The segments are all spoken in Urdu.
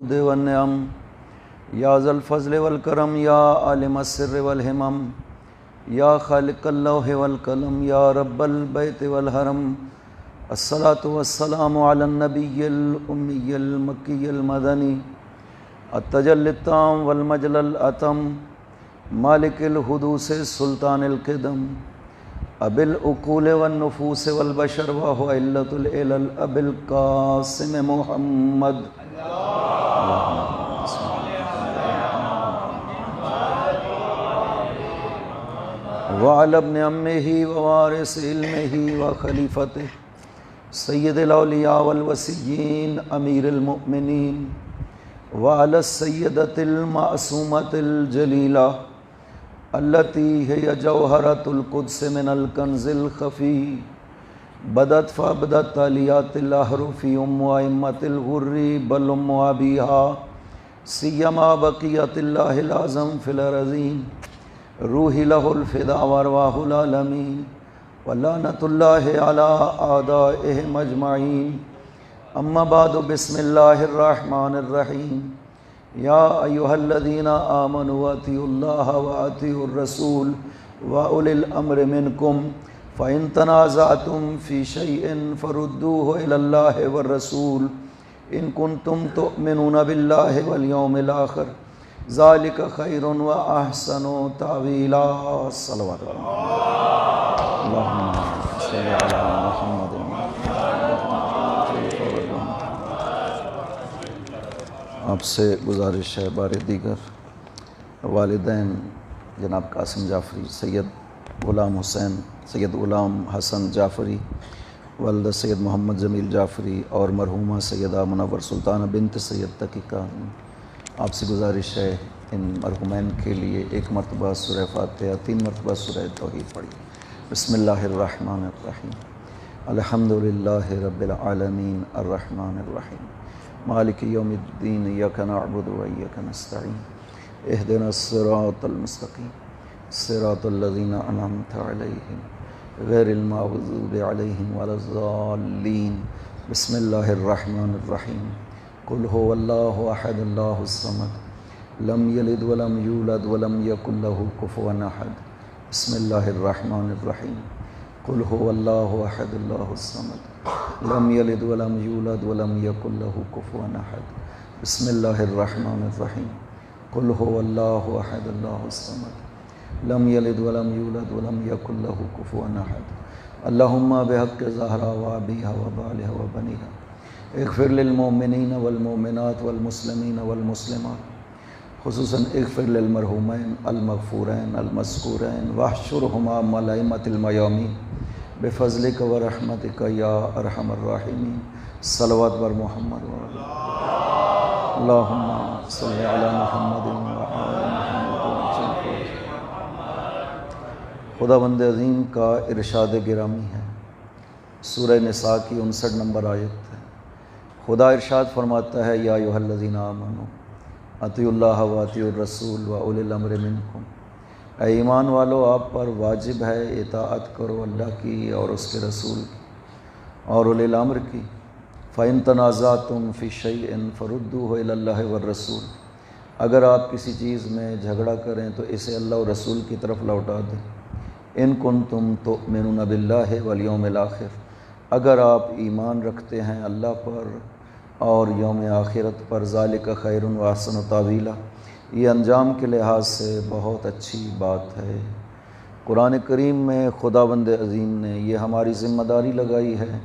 والنعم یا ذا الفضل والکرم یا عالم السر والہمم یا خالق اللوح والقلم یا رب البیت والحرم الصلاۃ والسلام علی النبی الامی المکی المدنی التجلی التام والمجل الاتم مالک الحدوث سلطان القدم ابی العقول والنفوس والبشر وهو علة العلل ابی القاسم محمد وعلى ابن عمه ووارث علمه وخليفته سيد الأولياء والوصيين أمير المؤمنين وعلى السيدة المعصومة الجليلة التي هي جوهرة القدس من الكنز الخفي بدت فابدت تاليات الأحرف أئمة الغر بل أم أبيها سيما بقية الله الأعظم في الأرضين روحی لہ الفداء وارواح العالمین ولعنۃ اللہ علی اعدائہم اجمعین اما بعد بسم اللہ الرحمن الرحیم یا ایہا الذین آمنوا اطیعوا اللہ واطیعوا الرسول واولی الامر منکم فإن تنازعتم فی شیء فردوه الی اللہ والرسول ان کنتم تؤمنون باللہ والیوم الآخر ذالک خیر و احسن تاویلا صلوات اللہم صلی علی محمد آپ سے گزارش ہے بار دیگر والدین جناب قاسم جعفری سید غلام حسین سید غلام حسن جعفری والدہ سید محمد جمیل جعفری اور مرحومہ سیدہ منور سلطانہ بنت سید تقی کا آپ سے گزارش ہے ان مرحومین کے لیے ایک مرتبہ سورہ فاتحہ 3 مرتبہ سورہ توحید پڑھی۔ بسم اللہ الرحمن الرحیم الحمدللہ رب العالمین الرحمن الرحیم مالک یوم الدین ایاک نعبد و ایاک نستعین اہدنا الصراط المستقیم صراط الذین انعمت علیہم غیر المغضوب علیہم ولا الضالین بسم اللہ الرحمن الرحیم قل هو اللہ احد اللہ الصمد لم یلد ولم یولد ولم یکن له کفوا احد بسم اللہ الرحمن الرحیم قل هو اللہ احد اللہ الصمد لم یلد ولم یولد ولم یکن له کفوا احد بسم اللہ الرحمن الرحیم قل هو اللہ احد اللہ الصمد لم یلد ولم یولد ولم یکن له کفوا احد اللہم بحق زہرا و ابیہا و بالہا و بنیہا اغفر للمؤمنین والمؤمنات والمسلمین والمسلمات خصوصاً اغفر للمرحومین المغفورین المذکورین واحشرہما مع الائمۃ المیامین بفضلک ورحمتک یا ارحم الراحمین صلوات بر محمد اللہم صلی علی محمد وعلی محمد۔ خداوند عظیم کا ارشاد گرامی ہے، سورہ نساء کی 59 نمبر آیت ہے۔ خدا ارشاد فرماتا ہے یا ایھا الذین آمنوا اطیعوا اللہ واطیعوا الرسول واولی الامر منکم، اے ایمان والو آپ پر واجب ہے اطاعت کرو اللہ کی اور اس کے رسول کی اور اولی الامر کی۔ فإن تنازعتم فی شیء فردوہ الی اللہ والرسول، اگر آپ کسی چیز میں جھگڑا کریں تو اسے اللہ اور رسول کی طرف لوٹا دیں۔ ان کنتم تؤمنون باللہ والیوم الآخر، اگر آپ ایمان رکھتے ہیں اللہ پر اور یوم آخرت پر، ذالک خیر و احسن تاویلا، یہ انجام کے لحاظ سے بہت اچھی بات ہے۔ قرآن کریم میں خداوند عظیم نے یہ ہماری ذمہ داری لگائی ہے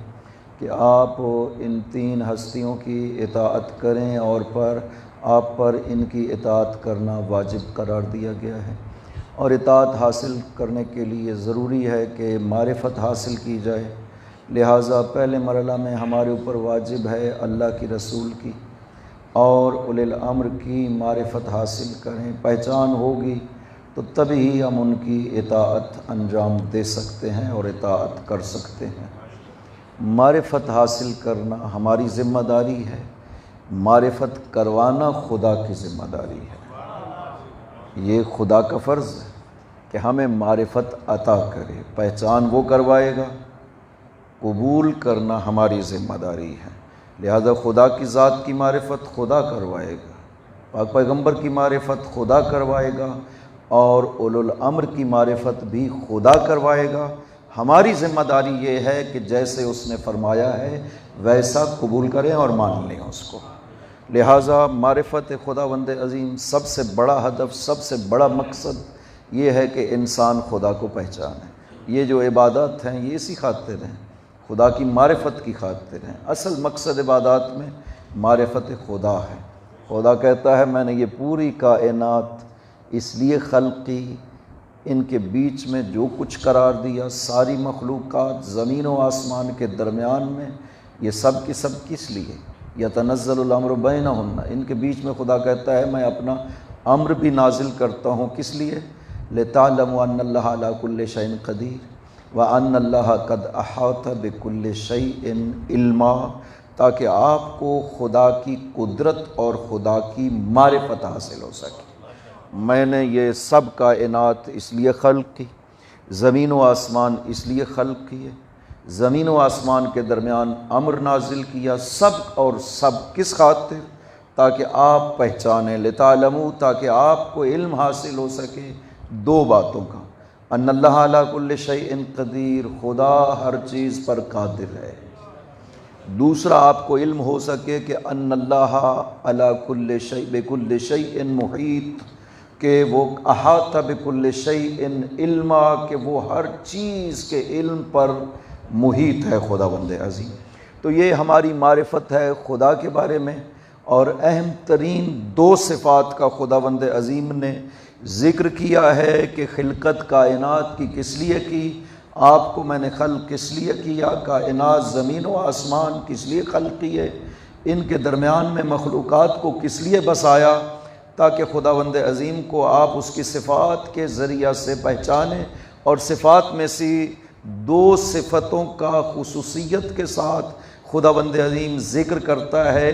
کہ آپ ان 3 ہستیوں کی اطاعت کریں اور آپ پر ان کی اطاعت کرنا واجب قرار دیا گیا ہے، اور اطاعت حاصل کرنے کے لیے ضروری ہے کہ معرفت حاصل کی جائے۔ لہٰذا پہلے مرحلہ میں ہمارے اوپر واجب ہے اللہ کی رسول کی اور اولی الامر کی معرفت حاصل کریں، پہچان ہوگی تو تبھی ہم ان کی اطاعت انجام دے سکتے ہیں اور اطاعت کر سکتے ہیں۔ معرفت حاصل کرنا ہماری ذمہ داری ہے، معرفت کروانا خدا کی ذمہ داری ہے۔ یہ خدا کا فرض ہے کہ ہمیں معرفت عطا کرے، پہچان وہ کروائے گا، قبول کرنا ہماری ذمہ داری ہے۔ لہذا خدا کی ذات کی معرفت خدا کروائے گا، پاک پیغمبر کی معرفت خدا کروائے گا، اور اولو الامر کی معرفت بھی خدا کروائے گا۔ ہماری ذمہ داری یہ ہے کہ جیسے اس نے فرمایا ہے ویسا قبول کریں اور مان لیں اس کو۔ لہٰذا معرفت خداوند عظیم سب سے بڑا ہدف، سب سے بڑا مقصد یہ ہے کہ انسان خدا کو پہچانے۔ یہ جو عبادات ہیں یہ اسی خاطر ہیں، خدا کی معرفت کی خاطر ہیں۔ اصل مقصد عبادات میں معرفت خدا ہے۔ خدا کہتا ہے میں نے یہ پوری کائنات اس لیے خلق کی، ان کے بیچ میں جو کچھ قرار دیا، ساری مخلوقات زمین و آسمان کے درمیان میں، یہ سب کی سب کس لیے؟ یتنزل الامر بینہن، ان کے بیچ میں خدا کہتا ہے میں اپنا امر بھی نازل کرتا ہوں، کس لیے؟ لتعلموا ان اللہ علی کل شیء قدیر وان اللہ قد احاط بکل شیء علما، تاکہ آپ کو خدا کی قدرت اور خدا کی معرفت حاصل ہو سکے۔ میں نے یہ سب کائنات اس لیے خلق کی، زمین و آسمان اس لیے خلق کیے، زمین و آسمان کے درمیان امر نازل کیا، سب اور سب کس خاطر؟ تاکہ آپ پہچانیں، لتعلموا، تاکہ آپ کو علم حاصل ہو سکے دو باتوں کا، ان اللہ علی کل شیء قدیر، خدا ہر چیز پر قادر ہے۔ دوسرا آپ کو علم ہو سکے کہ ان اللہ علی کل شیء بکل شیء محیط، کہ وہ احاطہ بکل شیء علما، کہ وہ ہر چیز کے علم پر محیط ہے خداوند عظیم۔ تو یہ ہماری معرفت ہے خدا کے بارے میں، اور اہم ترین دو صفات کا خداوند عظیم نے ذکر کیا ہے کہ خلقت کائنات کی کس لیے کی، آپ کو میں نے خلق کس لیے کیا، کائنات زمین و آسمان کس لیے خلق کیے، ان کے درمیان میں مخلوقات کو کس لیے بسایا، تاکہ خداوند عظیم کو آپ اس کی صفات کے ذریعہ سے پہچانیں۔ اور صفات میں سے دو صفتوں کا خصوصیت کے ساتھ خداوند عظیم ذکر کرتا ہے،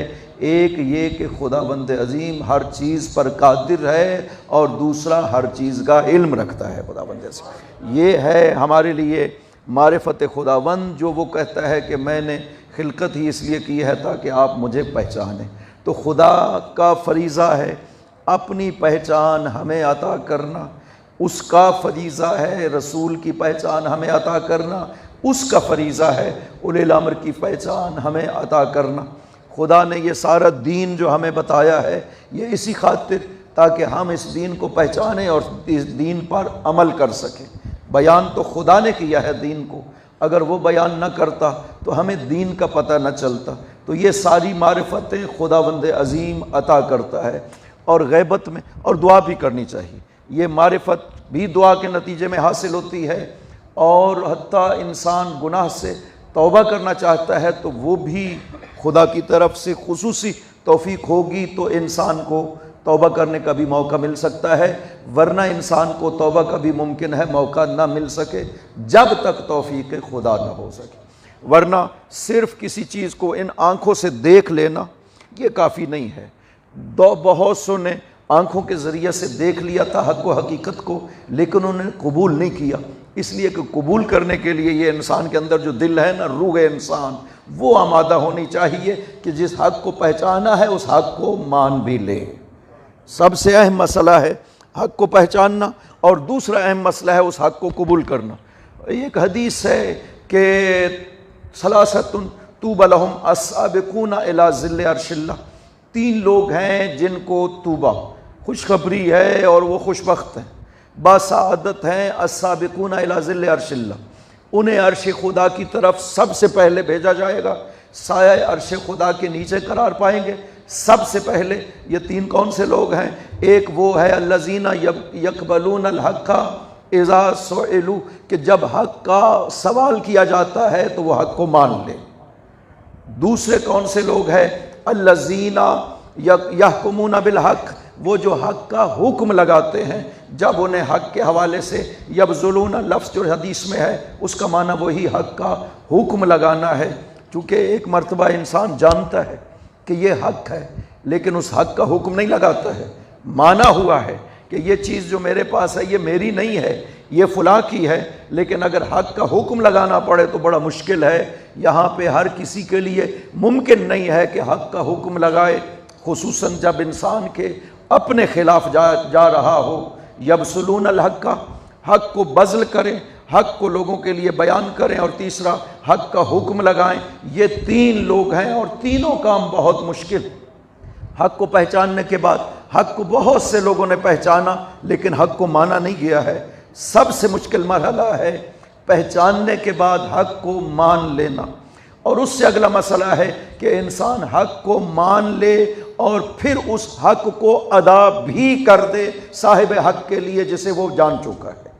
ایک یہ کہ خداوند عظیم ہر چیز پر قادر ہے، اور دوسرا ہر چیز کا علم رکھتا ہے خداوند عظیم۔ یہ ہے ہمارے لیے معرفت خداوند، جو وہ کہتا ہے کہ میں نے خلقت ہی اس لیے کی ہے تاکہ آپ مجھے پہچانیں۔ تو خدا کا فریضہ ہے اپنی پہچان ہمیں عطا کرنا، اس کا فریضہ ہے رسول کی پہچان ہمیں عطا کرنا، اس کا فریضہ ہے اولی الامر کی پہچان ہمیں عطا کرنا۔ خدا نے یہ سارا دین جو ہمیں بتایا ہے یہ اسی خاطر تاکہ ہم اس دین کو پہچانیں اور اس دین پر عمل کر سکیں۔ بیان تو خدا نے کیا ہے دین کو، اگر وہ بیان نہ کرتا تو ہمیں دین کا پتہ نہ چلتا۔ تو یہ ساری معرفتیں خداوند عظیم عطا کرتا ہے، اور غیبت میں اور دعا بھی کرنی چاہیے۔ یہ معرفت بھی دعا کے نتیجے میں حاصل ہوتی ہے، اور حتیٰ انسان گناہ سے توبہ کرنا چاہتا ہے تو وہ بھی خدا کی طرف سے خصوصی توفیق ہوگی تو انسان کو توبہ کرنے کا بھی موقع مل سکتا ہے، ورنہ انسان کو توبہ کا بھی ممکن ہے موقع نہ مل سکے جب تک توفیق خدا نہ ہو سکے۔ ورنہ صرف کسی چیز کو ان آنکھوں سے دیکھ لینا یہ کافی نہیں ہے۔ بہت سو نے آنکھوں کے ذریعے سے دیکھ لیا تھا حق و حقیقت کو، لیکن انہوں نے قبول نہیں کیا، اس لیے کہ قبول کرنے کے لیے یہ انسان کے اندر جو دل ہے نا، روح انسان، وہ آمادہ ہونی چاہیے کہ جس حق کو پہچانا ہے اس حق کو مان بھی لے۔ سب سے اہم مسئلہ ہے حق کو پہچاننا، اور دوسرا اہم مسئلہ ہے اس حق کو قبول کرنا۔ ایک حدیث ہے کہ ثلاثۃ طوبی لہم السابقون الی ظل عرش اللہ، تین لوگ ہیں جن کو طوبیٰ خوشخبری ہے اور وہ خوش بخت ہیں، باسعادت ہیں، السابقون الی ظل عرش اللہ، انہیں عرش خدا کی طرف سب سے پہلے بھیجا جائے گا، سایہ عرش خدا کے نیچے قرار پائیں گے سب سے پہلے۔ یہ تین کون سے لوگ ہیں؟ ایک وہ ہے الذین یقبلون الحق اذا سئلوا، کہ جب حق کا سوال کیا جاتا ہے تو وہ حق کو مان لے۔ دوسرے کون سے لوگ ہیں؟ الذین یحکمون بالحق، وہ جو حق کا حکم لگاتے ہیں جب انہیں حق کے حوالے سے یبذلون، لفظ جو حدیث میں ہے اس کا معنی وہی حق کا حکم لگانا ہے، چونکہ ایک مرتبہ انسان جانتا ہے کہ یہ حق ہے لیکن اس حق کا حکم نہیں لگاتا ہے، مانا ہوا ہے کہ یہ چیز جو میرے پاس ہے یہ میری نہیں ہے، یہ فلاں کی ہے، لیکن اگر حق کا حکم لگانا پڑے تو بڑا مشکل ہے۔ یہاں پہ ہر کسی کے لیے ممکن نہیں ہے کہ حق کا حکم لگائے، خصوصاً جب انسان کے اپنے خلاف جا رہا ہو۔ یبسلون الحق، حق کو بذل کریں، حق کو لوگوں کے لیے بیان کریں، اور تیسرا حق کا حکم لگائیں۔ یہ تین لوگ ہیں اور تینوں کام بہت مشکل۔ حق کو پہچاننے کے بعد حق کو بہت سے لوگوں نے پہچانا لیکن حق کو مانا نہیں گیا ہے۔ سب سے مشکل مرحلہ ہے پہچاننے کے بعد حق کو مان لینا، اور اس سے اگلا مسئلہ ہے کہ انسان حق کو مان لے اور پھر اس حق کو ادا بھی کر دے صاحب حق کے لیے جسے وہ جان چکا ہے،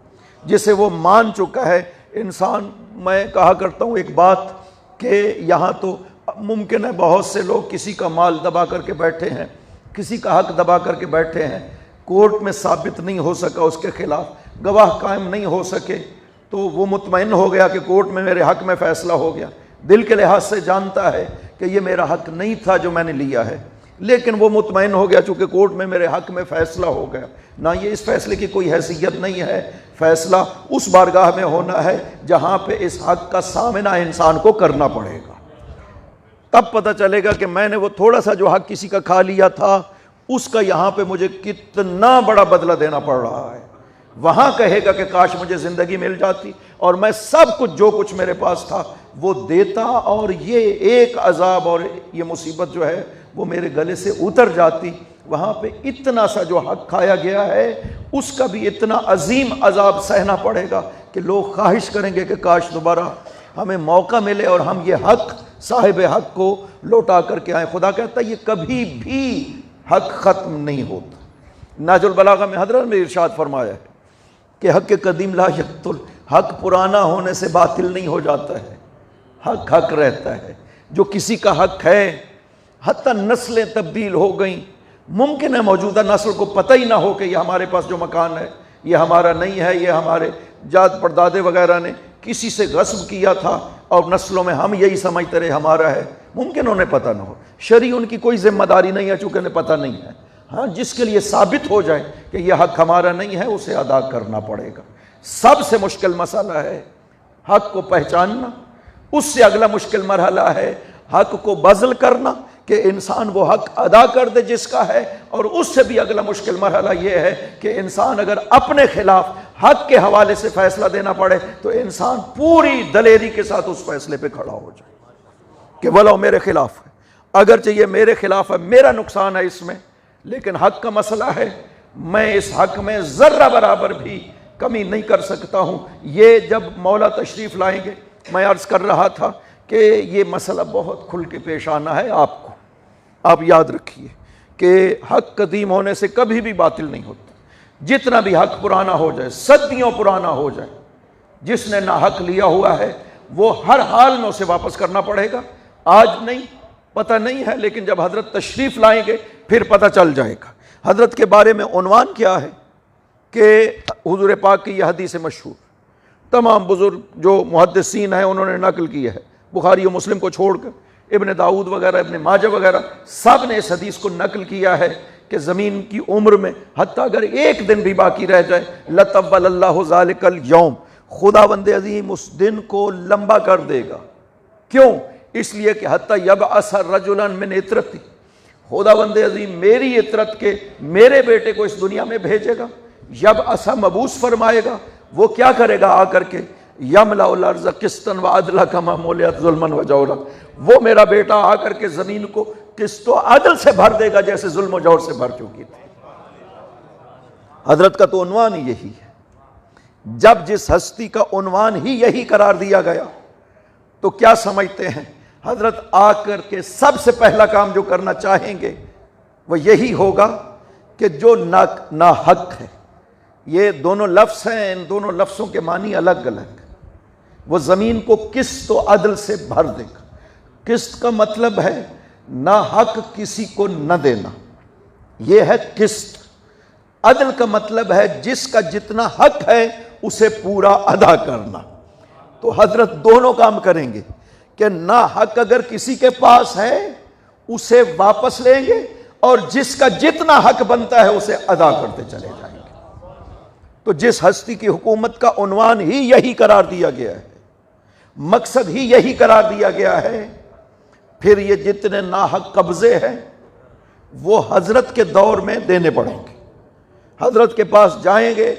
جسے وہ مان چکا ہے۔ انسان، میں کہا کرتا ہوں ایک بات کہ یہاں تو ممکن ہے بہت سے لوگ کسی کا مال دبا کر کے بیٹھے ہیں، کسی کا حق دبا کر کے بیٹھے ہیں، کورٹ میں ثابت نہیں ہو سکا اس کے خلاف، گواہ قائم نہیں ہو سکے، تو وہ مطمئن ہو گیا کہ کورٹ میں میرے حق میں فیصلہ ہو گیا۔ دل کے لحاظ سے جانتا ہے کہ یہ میرا حق نہیں تھا جو میں نے لیا ہے، لیکن وہ مطمئن ہو گیا چونکہ کورٹ میں میرے حق میں فیصلہ ہو گیا۔ نہ یہ اس فیصلے کی کوئی حیثیت نہیں ہے، فیصلہ اس بارگاہ میں ہونا ہے جہاں پہ اس حق کا سامنا انسان کو کرنا پڑے گا۔ تب پتہ چلے گا کہ میں نے وہ تھوڑا سا جو حق کسی کا کھا لیا تھا اس کا یہاں پہ مجھے کتنا بڑا بدلہ دینا پڑ رہا ہے۔ وہاں کہے گا کہ کاش مجھے زندگی مل جاتی اور میں سب کچھ جو کچھ میرے پاس تھا وہ دیتا، اور یہ ایک عذاب اور یہ مصیبت جو ہے وہ میرے گلے سے اتر جاتی۔ وہاں پہ اتنا سا جو حق کھایا گیا ہے اس کا بھی اتنا عظیم عذاب سہنا پڑے گا کہ لوگ خواہش کریں گے کہ کاش دوبارہ ہمیں موقع ملے اور ہم یہ حق صاحب حق کو لوٹا کر کے آئیں۔ خدا کہتا ہے یہ کبھی بھی حق ختم نہیں ہوتا۔ نہج البلاغہ میں حضرت نے ارشاد فرمایا ہے کہ حق قدیم لا یقتل، حق پرانا ہونے سے باطل نہیں ہو جاتا ہے، حق حق رہتا ہے۔ جو کسی کا حق ہے، حتیٰ نسلیں تبدیل ہو گئیں، ممکن ہے موجودہ نسل کو پتہ ہی نہ ہو کہ یہ ہمارے پاس جو مکان ہے یہ ہمارا نہیں ہے، یہ ہمارے جاد پردادے وغیرہ نے کسی سے غصب کیا تھا اور نسلوں میں ہم یہی سمجھتے رہے ہمارا ہے، ممکن انہیں پتہ نہ ہو۔ شرعی ان کی کوئی ذمہ داری نہیں ہے چونکہ انہیں پتہ نہیں ہے۔ ہاں، جس کے لیے ثابت ہو جائے کہ یہ حق ہمارا نہیں ہے اسے ادا کرنا پڑے گا۔ سب سے مشکل مسئلہ ہے حق کو پہچاننا، اس سے اگلا مشکل مرحلہ ہے حق کو بذل کرنا کہ انسان وہ حق ادا کر دے جس کا ہے، اور اس سے بھی اگلا مشکل مرحلہ یہ ہے کہ انسان اگر اپنے خلاف حق کے حوالے سے فیصلہ دینا پڑے تو انسان پوری دلیری کے ساتھ اس فیصلے پہ کھڑا ہو جائے کہ ولو میرے خلاف ہے، اگرچہ یہ میرے خلاف ہے، میرا نقصان ہے اس میں، لیکن حق کا مسئلہ ہے، میں اس حق میں ذرہ برابر بھی کمی نہیں کر سکتا ہوں۔ یہ جب مولا تشریف لائیں گے، میں عرض کر رہا تھا کہ یہ مسئلہ بہت کھل کے پیش آنا ہے آپ کو۔ آپ یاد رکھیے کہ حق قدیم ہونے سے کبھی بھی باطل نہیں ہوتا۔ جتنا بھی حق پرانا ہو جائے، صدیوں پرانا ہو جائے، جس نے نہ حق لیا ہوا ہے وہ ہر حال میں اسے واپس کرنا پڑے گا۔ آج نہیں، پتہ نہیں ہے، لیکن جب حضرت تشریف لائیں گے پھر پتہ چل جائے گا۔ حضرت کے بارے میں عنوان کیا ہے کہ حضور پاک کی یہ حدیث مشہور تمام بزرگ جو محدثین ہیں انہوں نے نقل کی ہے، بخاری و مسلم کو چھوڑ کر ابن داؤد وغیرہ، ابن ماجہ وغیرہ سب نے اس حدیث کو نقل کیا ہے کہ زمین کی عمر میں حتیٰ اگر ایک دن بھی باقی رہ جائے لطول اللہ ذالک الیوم، خداوند عظیم اس دن کو لمبا کر دے گا۔ کیوں؟ اس لیے کہ حتیٰ یبعث رجلا من اطرتی، خداوند عظیم میری اطرت کے میرے بیٹے کو اس دنیا میں بھیجے گا، یبعث مبعوث فرمائے گا۔ وہ کیا کرے گا؟ آ کر کے یملأ الارض قسطا وعدلا کما ملئت ظلما وجورا، وہ میرا بیٹا آ کر کے زمین کو قسط و عدل سے بھر دے گا جیسے ظلم و جور سے بھر چکی تھی۔ حضرت کا تو عنوان ہی یہی ہے۔ جب جس ہستی کا عنوان ہی یہی قرار دیا گیا تو کیا سمجھتے ہیں حضرت آ کر کے سب سے پہلا کام جو کرنا چاہیں گے وہ یہی ہوگا کہ جو ناحق ہے، یہ دونوں لفظ ہیں، ان دونوں لفظوں کے معنی الگ الگ، وہ زمین کو قسط و عدل سے بھر دے گا۔ قسط کا مطلب ہے ناحق کسی کو نہ دینا، یہ ہے قسط۔ عدل کا مطلب ہے جس کا جتنا حق ہے اسے پورا ادا کرنا۔ تو حضرت دونوں کام کریں گے کہ ناحق اگر کسی کے پاس ہے اسے واپس لیں گے، اور جس کا جتنا حق بنتا ہے اسے ادا کرتے چلے جائیں گے۔ تو جس ہستی کی حکومت کا عنوان ہی یہی قرار دیا گیا ہے، مقصد ہی یہی قرار دیا گیا ہے، پھر یہ جتنے ناحق قبضے ہیں وہ حضرت کے دور میں دینے پڑیں گے۔ حضرت کے پاس جائیں گے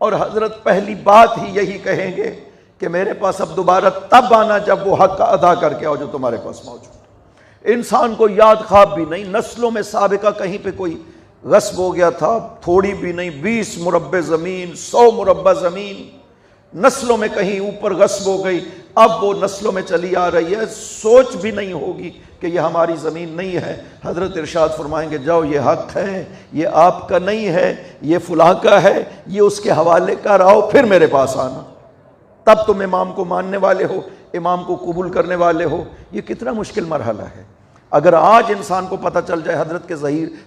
اور حضرت پہلی بات ہی یہی کہیں گے کہ میرے پاس اب دوبارہ تب آنا جب وہ حق ادا کر کے آؤ جو تمہارے پاس موجود ہے۔ انسان کو یاد خواب بھی نہیں، نسلوں میں سابقہ کہیں پہ کوئی غصب ہو گیا تھا، تھوڑی بھی نہیں، 20 مربع زمین، 100 مربع زمین نسلوں میں کہیں اوپر غصب ہو گئی، اب وہ نسلوں میں چلی آ رہی ہے، سوچ بھی نہیں ہوگی کہ یہ ہماری زمین نہیں ہے۔ حضرت ارشاد فرمائیں گے جاؤ یہ حق ہے، یہ آپ کا نہیں ہے، یہ فلاں کا ہے، یہ اس کے حوالے کر آؤ، پھر میرے پاس آنا، تب تم امام کو ماننے والے ہو، امام کو قبول کرنے والے ہو۔ یہ کتنا مشکل مرحلہ ہے۔ اگر آج انسان کو پتہ چل جائے، حضرت کے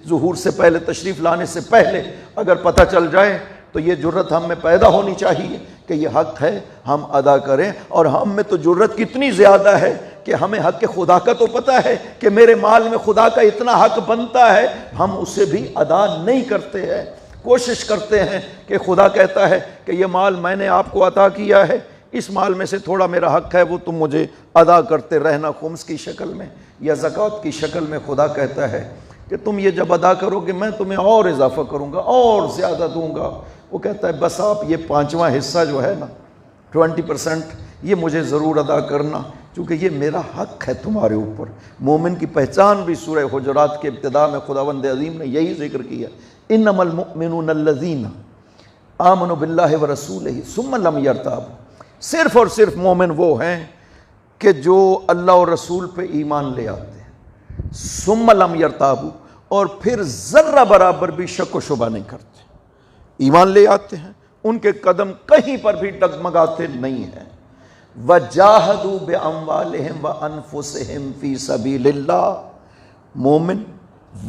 ظہور سے پہلے، تشریف لانے سے پہلے اگر پتہ چل جائے، تو یہ جرت ہم میں پیدا ہونی چاہیے کہ یہ حق ہے ہم ادا کریں۔ اور ہم میں تو جرت کتنی زیادہ ہے کہ ہمیں حق خدا کا تو پتہ ہے کہ میرے مال میں خدا کا اتنا حق بنتا ہے، ہم اسے بھی ادا نہیں کرتے ہیں۔ کوشش کرتے ہیں کہ خدا کہتا ہے کہ یہ مال میں نے آپ کو عطا کیا ہے، اس مال میں سے تھوڑا میرا حق ہے، وہ تم مجھے ادا کرتے رہنا، خمس کی شکل میں یا زکوٰۃ کی شکل میں۔ خدا کہتا ہے کہ تم یہ جب ادا کرو گے میں تمہیں اور اضافہ کروں گا، اور زیادہ دوں گا۔ وہ کہتا ہے بس آپ یہ 5واں حصہ جو ہے نا 20% یہ مجھے ضرور ادا کرنا، چونکہ یہ میرا حق ہے تمہارے اوپر۔ مومن کی پہچان بھی سورہ حجرات کے ابتدا میں خداوند عظیم نے یہی ذکر کیا، انما المؤمنون الذین آمنوا باللہ ورسولہ ثم لم یرتابوا۔ صرف اور صرف مومن وہ ہیں کہ جو اللہ اور رسول پہ ایمان لے آتے ہیں، ثم لم یرتابوا، اور پھر ذرہ برابر بھی شک و شبہ نہیں کرتے، ایمان لے آتے ہیں، ان کے قدم کہیں پر بھی ڈگمگاتے نہیں ہیں۔ وَجَاهَدُوا بِأَمْوَالِهِمْ وَأَنفُسِهِمْ فِي سَبِيلِ اللَّهِ۔ مومن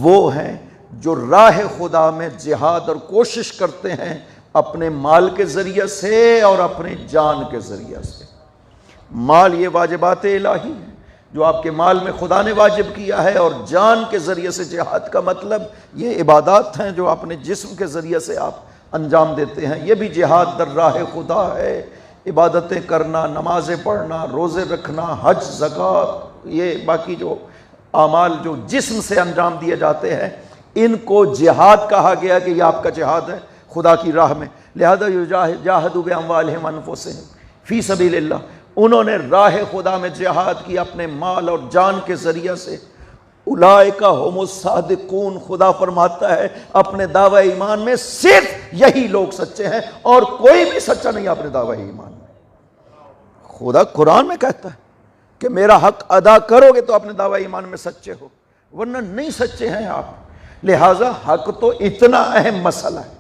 وہ ہیں جو راہ خدا میں جہاد اور کوشش کرتے ہیں اپنے مال کے ذریعے سے اور اپنے جان کے ذریعے سے۔ مال یہ واجبات الہی ہیں جو آپ کے مال میں خدا نے واجب کیا ہے، اور جان کے ذریعے سے جہاد کا مطلب یہ عبادات ہیں جو اپنے جسم کے ذریعے سے آپ انجام دیتے ہیں، یہ بھی جہاد در راہ خدا ہے۔ عبادتیں کرنا، نمازیں پڑھنا، روزے رکھنا، حج، زکوٰۃ، یہ باقی جو اعمال جو جسم سے انجام دیے جاتے ہیں، ان کو جہاد کہا گیا کہ یہ آپ کا جہاد ہے خدا کی راہ میں۔ لہذا جاہدوا باموالہم انفسہم فی سبیل اللہ، انہوں نے راہ خدا میں جہاد کی اپنے مال اور جان کے ذریعے سے۔ اولئک ھم الصادقون، خدا فرماتا ہے اپنے دعوی ایمان میں صرف یہی لوگ سچے ہیں، اور کوئی بھی سچا نہیں اپنے دعوی ایمان میں۔ خدا قرآن میں کہتا ہے کہ میرا حق ادا کرو گے تو اپنے دعوی ایمان میں سچے ہو، ورنہ نہیں سچے ہیں آپ۔ لہٰذا حق تو اتنا اہم مسئلہ ہے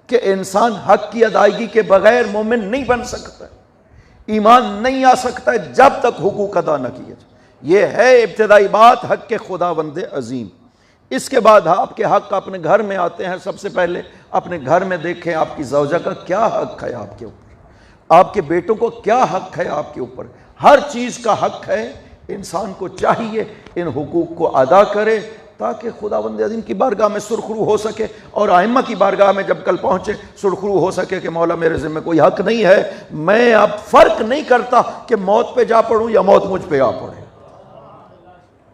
کہ انسان حق کی ادائیگی کے بغیر مومن نہیں بن سکتا، ایمان نہیں آ سکتا جب تک حقوق ادا نہ کیے جائے۔ یہ ہے ابتدائی بات حق کے خداوند عظیم۔ اس کے بعد آپ کے حق اپنے گھر میں آتے ہیں۔ سب سے پہلے اپنے گھر میں دیکھیں آپ کی زوجہ کا کیا حق ہے آپ کے اوپر، آپ کے بیٹوں کو کیا حق ہے آپ کے اوپر، ہر چیز کا حق ہے۔ انسان کو چاہیے ان حقوق کو ادا کرے تاکہ خداوند عظیم کی بارگاہ میں سرخرو ہو سکے، اور ائمہ کی بارگاہ میں جب کل پہنچے سرخرو ہو سکے کہ مولا میرے ذمہ کوئی حق نہیں ہے، میں اب فرق نہیں کرتا کہ موت پہ جا پڑوں یا موت مجھ پہ آ پڑے۔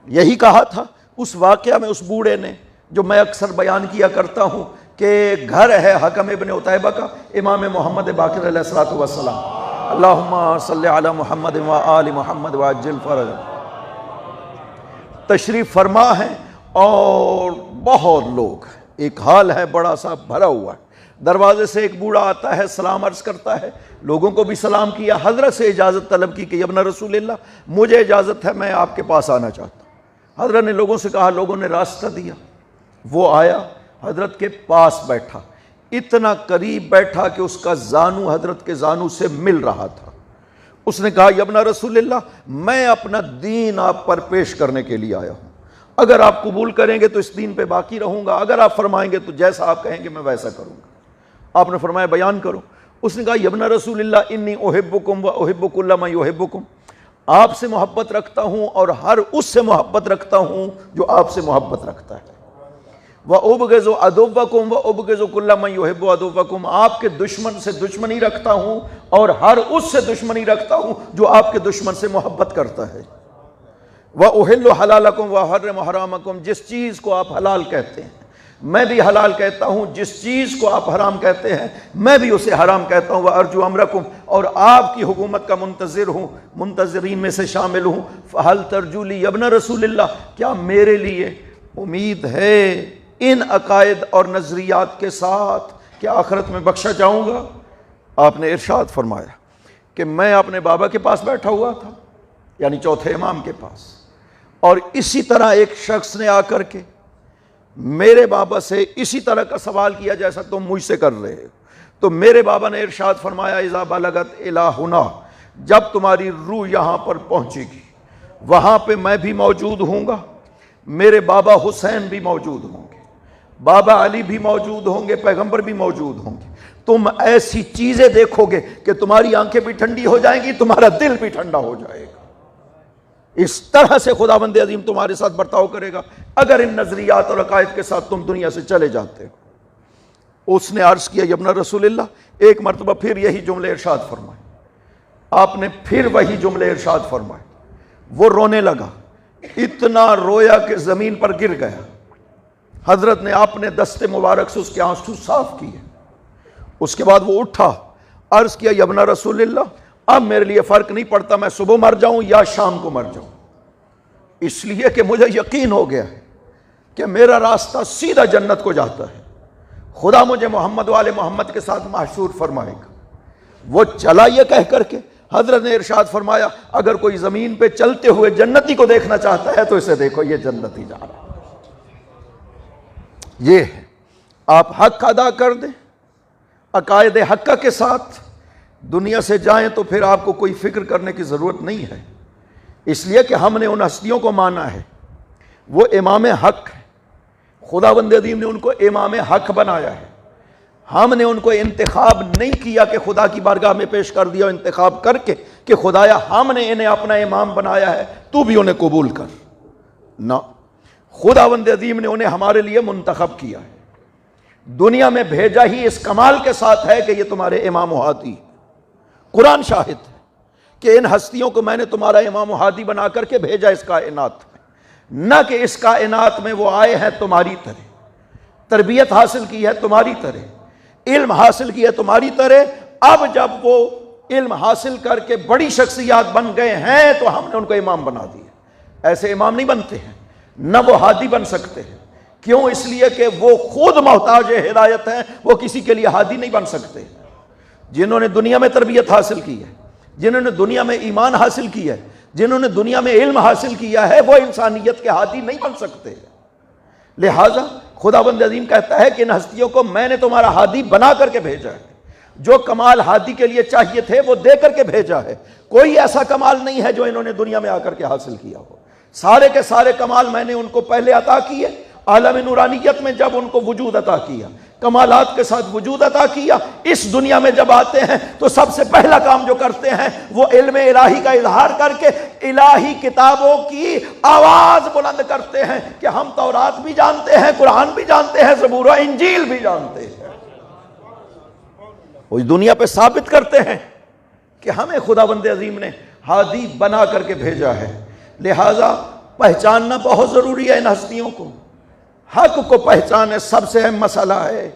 یہی کہا تھا اس واقعہ میں اس بوڑھے نے، جو میں اکثر بیان کیا کرتا ہوں کہ گھر ہے حکم ابن عتیبہ کا، امام محمد باقر علیہ الصلوۃ والسلام، اللہم صلی علی محمد و آل محمد وعجل فرج، تشریف فرما ہے، اور بہت لوگ، ایک حال ہے بڑا سا بھرا ہوا ہے۔ دروازے سے ایک بوڑھا آتا ہے، سلام عرض کرتا ہے، لوگوں کو بھی سلام کیا، حضرت سے اجازت طلب کی کہ ابن رسول اللہ مجھے اجازت ہے، میں آپ کے پاس آنا چاہتا ہوں۔ حضرت نے لوگوں سے کہا، لوگوں نے راستہ دیا، وہ آیا حضرت کے پاس بیٹھا، اتنا قریب بیٹھا کہ اس کا زانو حضرت کے زانو سے مل رہا تھا۔ اس نے کہا، یا ابن رسول اللہ، میں اپنا دین آپ پر پیش کرنے کے لیے آیا ہوں، اگر آپ قبول کریں گے تو اس دین پہ باقی رہوں گا، اگر آپ فرمائیں گے تو جیسا آپ کہیں گے میں ویسا کروں گا۔ آپ نے فرمایا بیان کرو۔ اس نے کہا، یا ابن رسول اللہ، انی احبکم و احب کل من یحبکم، آپ سے محبت رکھتا ہوں اور ہر اس سے محبت رکھتا ہوں جو آپ سے محبت رکھتا ہے۔ وَأُبْغِضُ عَدُوَّكُمْ وَأُبْغِضُ كُلَّ مَن يُحِبُّ عَدُوَّكُمْ، آپ کے دشمن سے دشمنی رکھتا ہوں اور ہر اس سے دشمنی رکھتا ہوں جو آپ کے دشمن سے محبت کرتا ہے۔ وَأُحِلُّ حَلَالَكُمْ وَأُحَرِّمُ حَرَامَكُمْ، جس چیز کو آپ حلال کہتے ہیں میں بھی حلال کہتا ہوں، جس چیز کو آپ حرام کہتے ہیں میں بھی اسے حرام کہتا ہوں۔ وَأَرْجُو أَمْرَكُمْ، اور آپ کی حکومت کا منتظر ہوں، منتظرین میں سے شامل ہوں۔ فَهَلْ تَرْجُو لِي ابْنَ رسول اللہ، کیا میرے لیے امید ہے ان عقائد اور نظریات کے ساتھ کہ آخرت میں بخشا جاؤں گا؟ آپ نے ارشاد فرمایا کہ میں اپنے بابا کے پاس بیٹھا ہوا تھا، یعنی چوتھے امام کے پاس، اور اسی طرح ایک شخص نے آ کر کے میرے بابا سے اسی طرح کا سوال کیا جیسا تم مجھ سے کر رہے ہو، تو میرے بابا نے ارشاد فرمایا اذا بلغت الی ہنا، جب تمہاری روح یہاں پر پہنچے گی وہاں پہ میں بھی موجود ہوں گا، میرے بابا حسین بھی موجود ہوں گے، بابا علی بھی موجود ہوں گے، پیغمبر بھی موجود ہوں گے، تم ایسی چیزیں دیکھو گے کہ تمہاری آنکھیں بھی ٹھنڈی ہو جائیں گی، تمہارا دل بھی ٹھنڈا ہو جائے گا۔ اس طرح سے خداوند عظیم تمہارے ساتھ برتاؤ کرے گا اگر ان نظریات اور عقائد کے ساتھ تم دنیا سے چلے جاتے ہو۔ اس نے عرض کیا یا ابن رسول اللہ، ایک مرتبہ پھر یہی جملے ارشاد فرمائے، آپ نے پھر وہی جملے ارشاد فرمائے۔ وہ رونے لگا، اتنا رویا کہ زمین پر گر گیا۔ حضرت نے اپنے دست مبارک سے اس کے آنسو صاف کیے۔ اس کے بعد وہ اٹھا، عرض کیا یا ابن رسول اللہ، اب میرے لیے فرق نہیں پڑتا میں صبح مر جاؤں یا شام کو مر جاؤں، اس لیے کہ مجھے یقین ہو گیا ہے کہ میرا راستہ سیدھا جنت کو جاتا ہے، خدا مجھے محمد والے محمد کے ساتھ محشور فرمائے گا۔ وہ چلا یہ کہہ کر کے حضرت نے ارشاد فرمایا اگر کوئی زمین پہ چلتے ہوئے جنتی کو دیکھنا چاہتا ہے تو اسے دیکھو، یہ جنتی جا رہا ہے۔ یہ ہے، آپ حق ادا کر دیں عقائد حقہ کے ساتھ، دنیا سے جائیں تو پھر آپ کو کوئی فکر کرنے کی ضرورت نہیں ہے، اس لیے کہ ہم نے ان ہستیوں کو مانا ہے، وہ امام حق ہے، خداوند عظیم نے ان کو امام حق بنایا ہے، ہم نے ان کو انتخاب نہیں کیا کہ خدا کی بارگاہ میں پیش کر دیا انتخاب کر کے کہ خدایا ہم نے انہیں اپنا امام بنایا ہے تو بھی انہیں قبول کر، نہ، خداوند عظیم نے انہیں ہمارے لیے منتخب کیا ہے، دنیا میں بھیجا ہی اس کمال کے ساتھ ہے کہ یہ تمہارے امام و ہادی، قرآن شاہد ہے کہ ان ہستیوں کو میں نے تمہارا امام و ہادی بنا کر کے بھیجا اس کائنات میں، نہ کہ اس کائنات میں وہ آئے ہیں تمہاری طرح، تربیت حاصل کی ہے تمہاری طرح، علم حاصل کی ہے تمہاری طرح، اب جب وہ علم حاصل کر کے بڑی شخصیات بن گئے ہیں تو ہم نے ان کو امام بنا دیا۔ ایسے امام نہیں بنتے ہیں، نہ وہ ہادی بن سکتے ہیں، کیوں؟ اس لیے کہ وہ خود محتاج ہدایت ہیں، وہ کسی کے لیے ہادی نہیں بن سکتے۔ جنہوں نے دنیا میں تربیت حاصل کی ہے، جنہوں نے دنیا میں ایمان حاصل کیا ہے، جنہوں نے دنیا میں علم حاصل کیا ہے، وہ انسانیت کے ہادی نہیں بن سکتے۔ لہٰذا خداوند عظیم کہتا ہے کہ ان ہستیوں کو میں نے تمہارا ہادی بنا کر کے بھیجا ہے، جو کمال ہادی کے لیے چاہیے تھے وہ دے کر کے بھیجا ہے، کوئی ایسا کمال نہیں ہے جو انہوں نے دنیا میں آ کر کے حاصل کیا ہو، سارے کے سارے کمال میں نے ان کو پہلے عطا کیے، عالم نورانیت میں جب ان کو وجود عطا کیا، کمالات کے ساتھ وجود عطا کیا، اس دنیا میں جب آتے ہیں تو سب سے پہلا کام جو کرتے ہیں وہ علم الہی کا اظہار کر کے الہی کتابوں کی آواز بلند کرتے ہیں کہ ہم تورات بھی جانتے ہیں، قرآن بھی جانتے ہیں، زبور و انجیل بھی جانتے ہیں۔ وہ اس دنیا پہ ثابت کرتے ہیں کہ ہمیں خداوند عظیم نے ہادی بنا کر کے بھیجا ہے۔ لہٰذا پہچاننا بہت ضروری ہے ان ہستیوں کو، حق کو پہچانے سب سے اہم مسئلہ ہے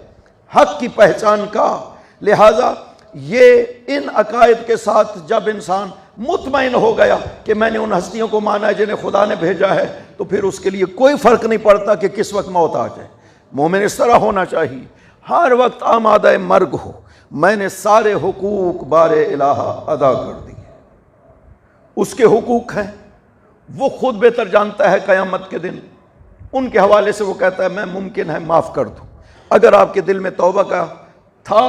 حق کی پہچان کا۔ لہٰذا یہ ان عقائد کے ساتھ جب انسان مطمئن ہو گیا کہ میں نے ان ہستیوں کو مانا ہے جنہیں خدا نے بھیجا ہے، تو پھر اس کے لیے کوئی فرق نہیں پڑتا کہ کس وقت موت آ جائے۔ مومن اس طرح ہونا چاہیے، ہر وقت آمادہ مرگ ہو، میں نے سارے حقوق بار الہ ادا کر دیے۔ اس کے حقوق ہیں، وہ خود بہتر جانتا ہے، قیامت کے دن ان کے حوالے سے وہ کہتا ہے میں ممکن ہے معاف کر دوں، اگر آپ کے دل میں توبہ کا تھا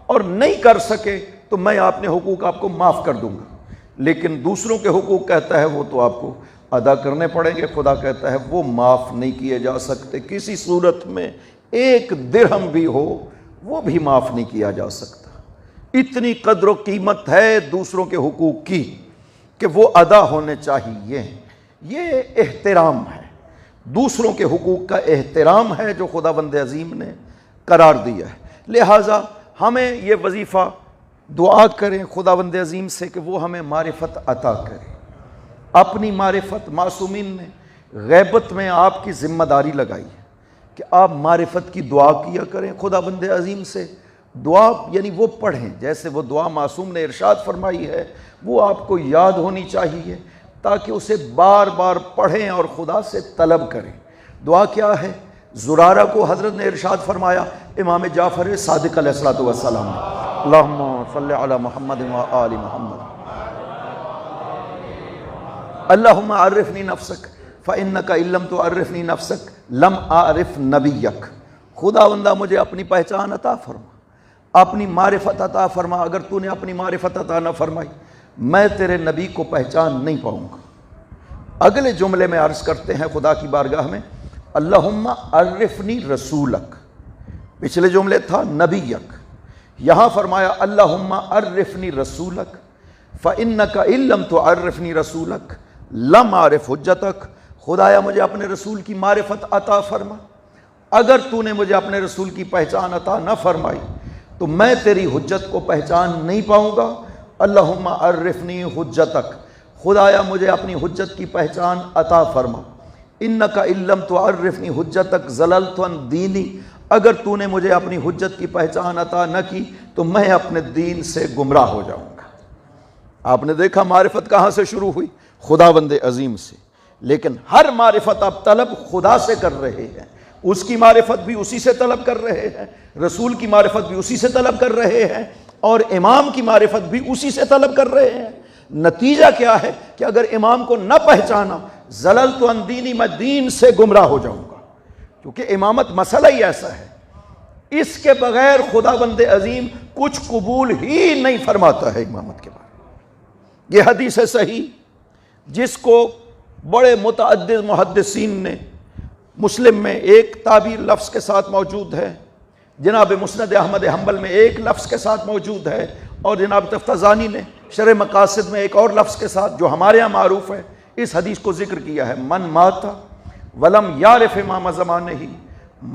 اور نہیں کر سکے تو میں اپنے حقوق آپ کو معاف کر دوں گا، لیکن دوسروں کے حقوق کہتا ہے وہ تو آپ کو ادا کرنے پڑیں گے۔ خدا کہتا ہے وہ معاف نہیں کیے جا سکتے، کسی صورت میں ایک درہم بھی ہو وہ بھی معاف نہیں کیا جا سکتا۔ اتنی قدر و قیمت ہے دوسروں کے حقوق کی کہ وہ ادا ہونے چاہیے، یہ احترام ہے۔ دوسروں کے حقوق کا احترام ہے جو خداوند عظیم نے قرار دیا ہے۔ لہٰذا ہمیں یہ وظیفہ دعا کریں خداوند عظیم سے کہ وہ ہمیں معرفت عطا کرے۔ اپنی معرفت، معصومین نے غیبت میں آپ کی ذمہ داری لگائی ہے کہ آپ معرفت کی دعا کیا کریں خداوند عظیم سے۔ دعا یعنی وہ پڑھیں، جیسے وہ دعا معصوم نے ارشاد فرمائی ہے وہ آپ کو یاد ہونی چاہیے تاکہ اسے بار بار پڑھیں اور خدا سے طلب کریں۔ دعا کیا ہے؟ زرارہ کو حضرت نے ارشاد فرمایا امام جعفر صادق علیہ الصلوۃ والسلام نے، اللہم صلی علی محمد و آل محمد، اللہم عرفنی نفسک فإنک ان لم تعرفنی نفسک لم اعرف نبیک۔ خداوندہ مجھے اپنی پہچان عطا فرما، اپنی معرفت عطا فرما۔ اگر تو نے اپنی معرفت عطا نہ فرمائی میں تیرے نبی کو پہچان نہیں پاؤں گا۔ اگلے جملے میں عرض کرتے ہیں خدا کی بارگاہ میں اللہم عرفنی رسولک، پچھلے جملے تھا نبیک، یہاں فرمایا اللہم عرفنی رسولک فإنک ان لم تعرفنی رسولک لم اعرف حجتک۔ خدایا مجھے اپنے رسول کی معرفت عطا فرما، اگر تو نے مجھے اپنے رسول کی پہچان عطا نہ فرمائی تو میں تیری حجت کو پہچان نہیں پاؤں گا۔ اللہم عرفنی حجتک، خدایا مجھے اپنی حجت کی پہچان عطا فرما۔ انک ان لم تعرفنی حجتک ضللت عن دینی، اگر تو نے مجھے اپنی حجت کی پہچان عطا نہ کی تو میں اپنے دین سے گمراہ ہو جاؤں گا۔ آپ نے دیکھا معرفت کہاں سے شروع ہوئی؟ خداوند عظیم سے، لیکن ہر معرفت آپ طلب خدا سے کر رہے ہیں، اس کی معرفت بھی اسی سے طلب کر رہے ہیں، رسول کی معرفت بھی اسی سے طلب کر رہے ہیں، اور امام کی معرفت بھی اسی سے طلب کر رہے ہیں۔ نتیجہ کیا ہے کہ اگر امام کو نہ پہچانا ضللت عن دینی، میں دین سے گمراہ ہو جاؤں گا، کیونکہ امامت مسئلہ ہی ایسا ہے، اس کے بغیر خداوند عظیم کچھ قبول ہی نہیں فرماتا ہے امامت کے بارے میں۔ یہ حدیث ہے صحیح جس کو بڑے متعدد محدثین نے، مسلم میں ایک تعبیر لفظ کے ساتھ موجود ہے، جناب مسند احمد حنبل میں ایک لفظ کے ساتھ موجود ہے، اور جناب تفتزانی نے شرح مقاصد میں ایک اور لفظ کے ساتھ جو ہمارے ہاں معروف ہے اس حدیث کو ذکر کیا ہے، من مات ولم یعرف امام زمانہ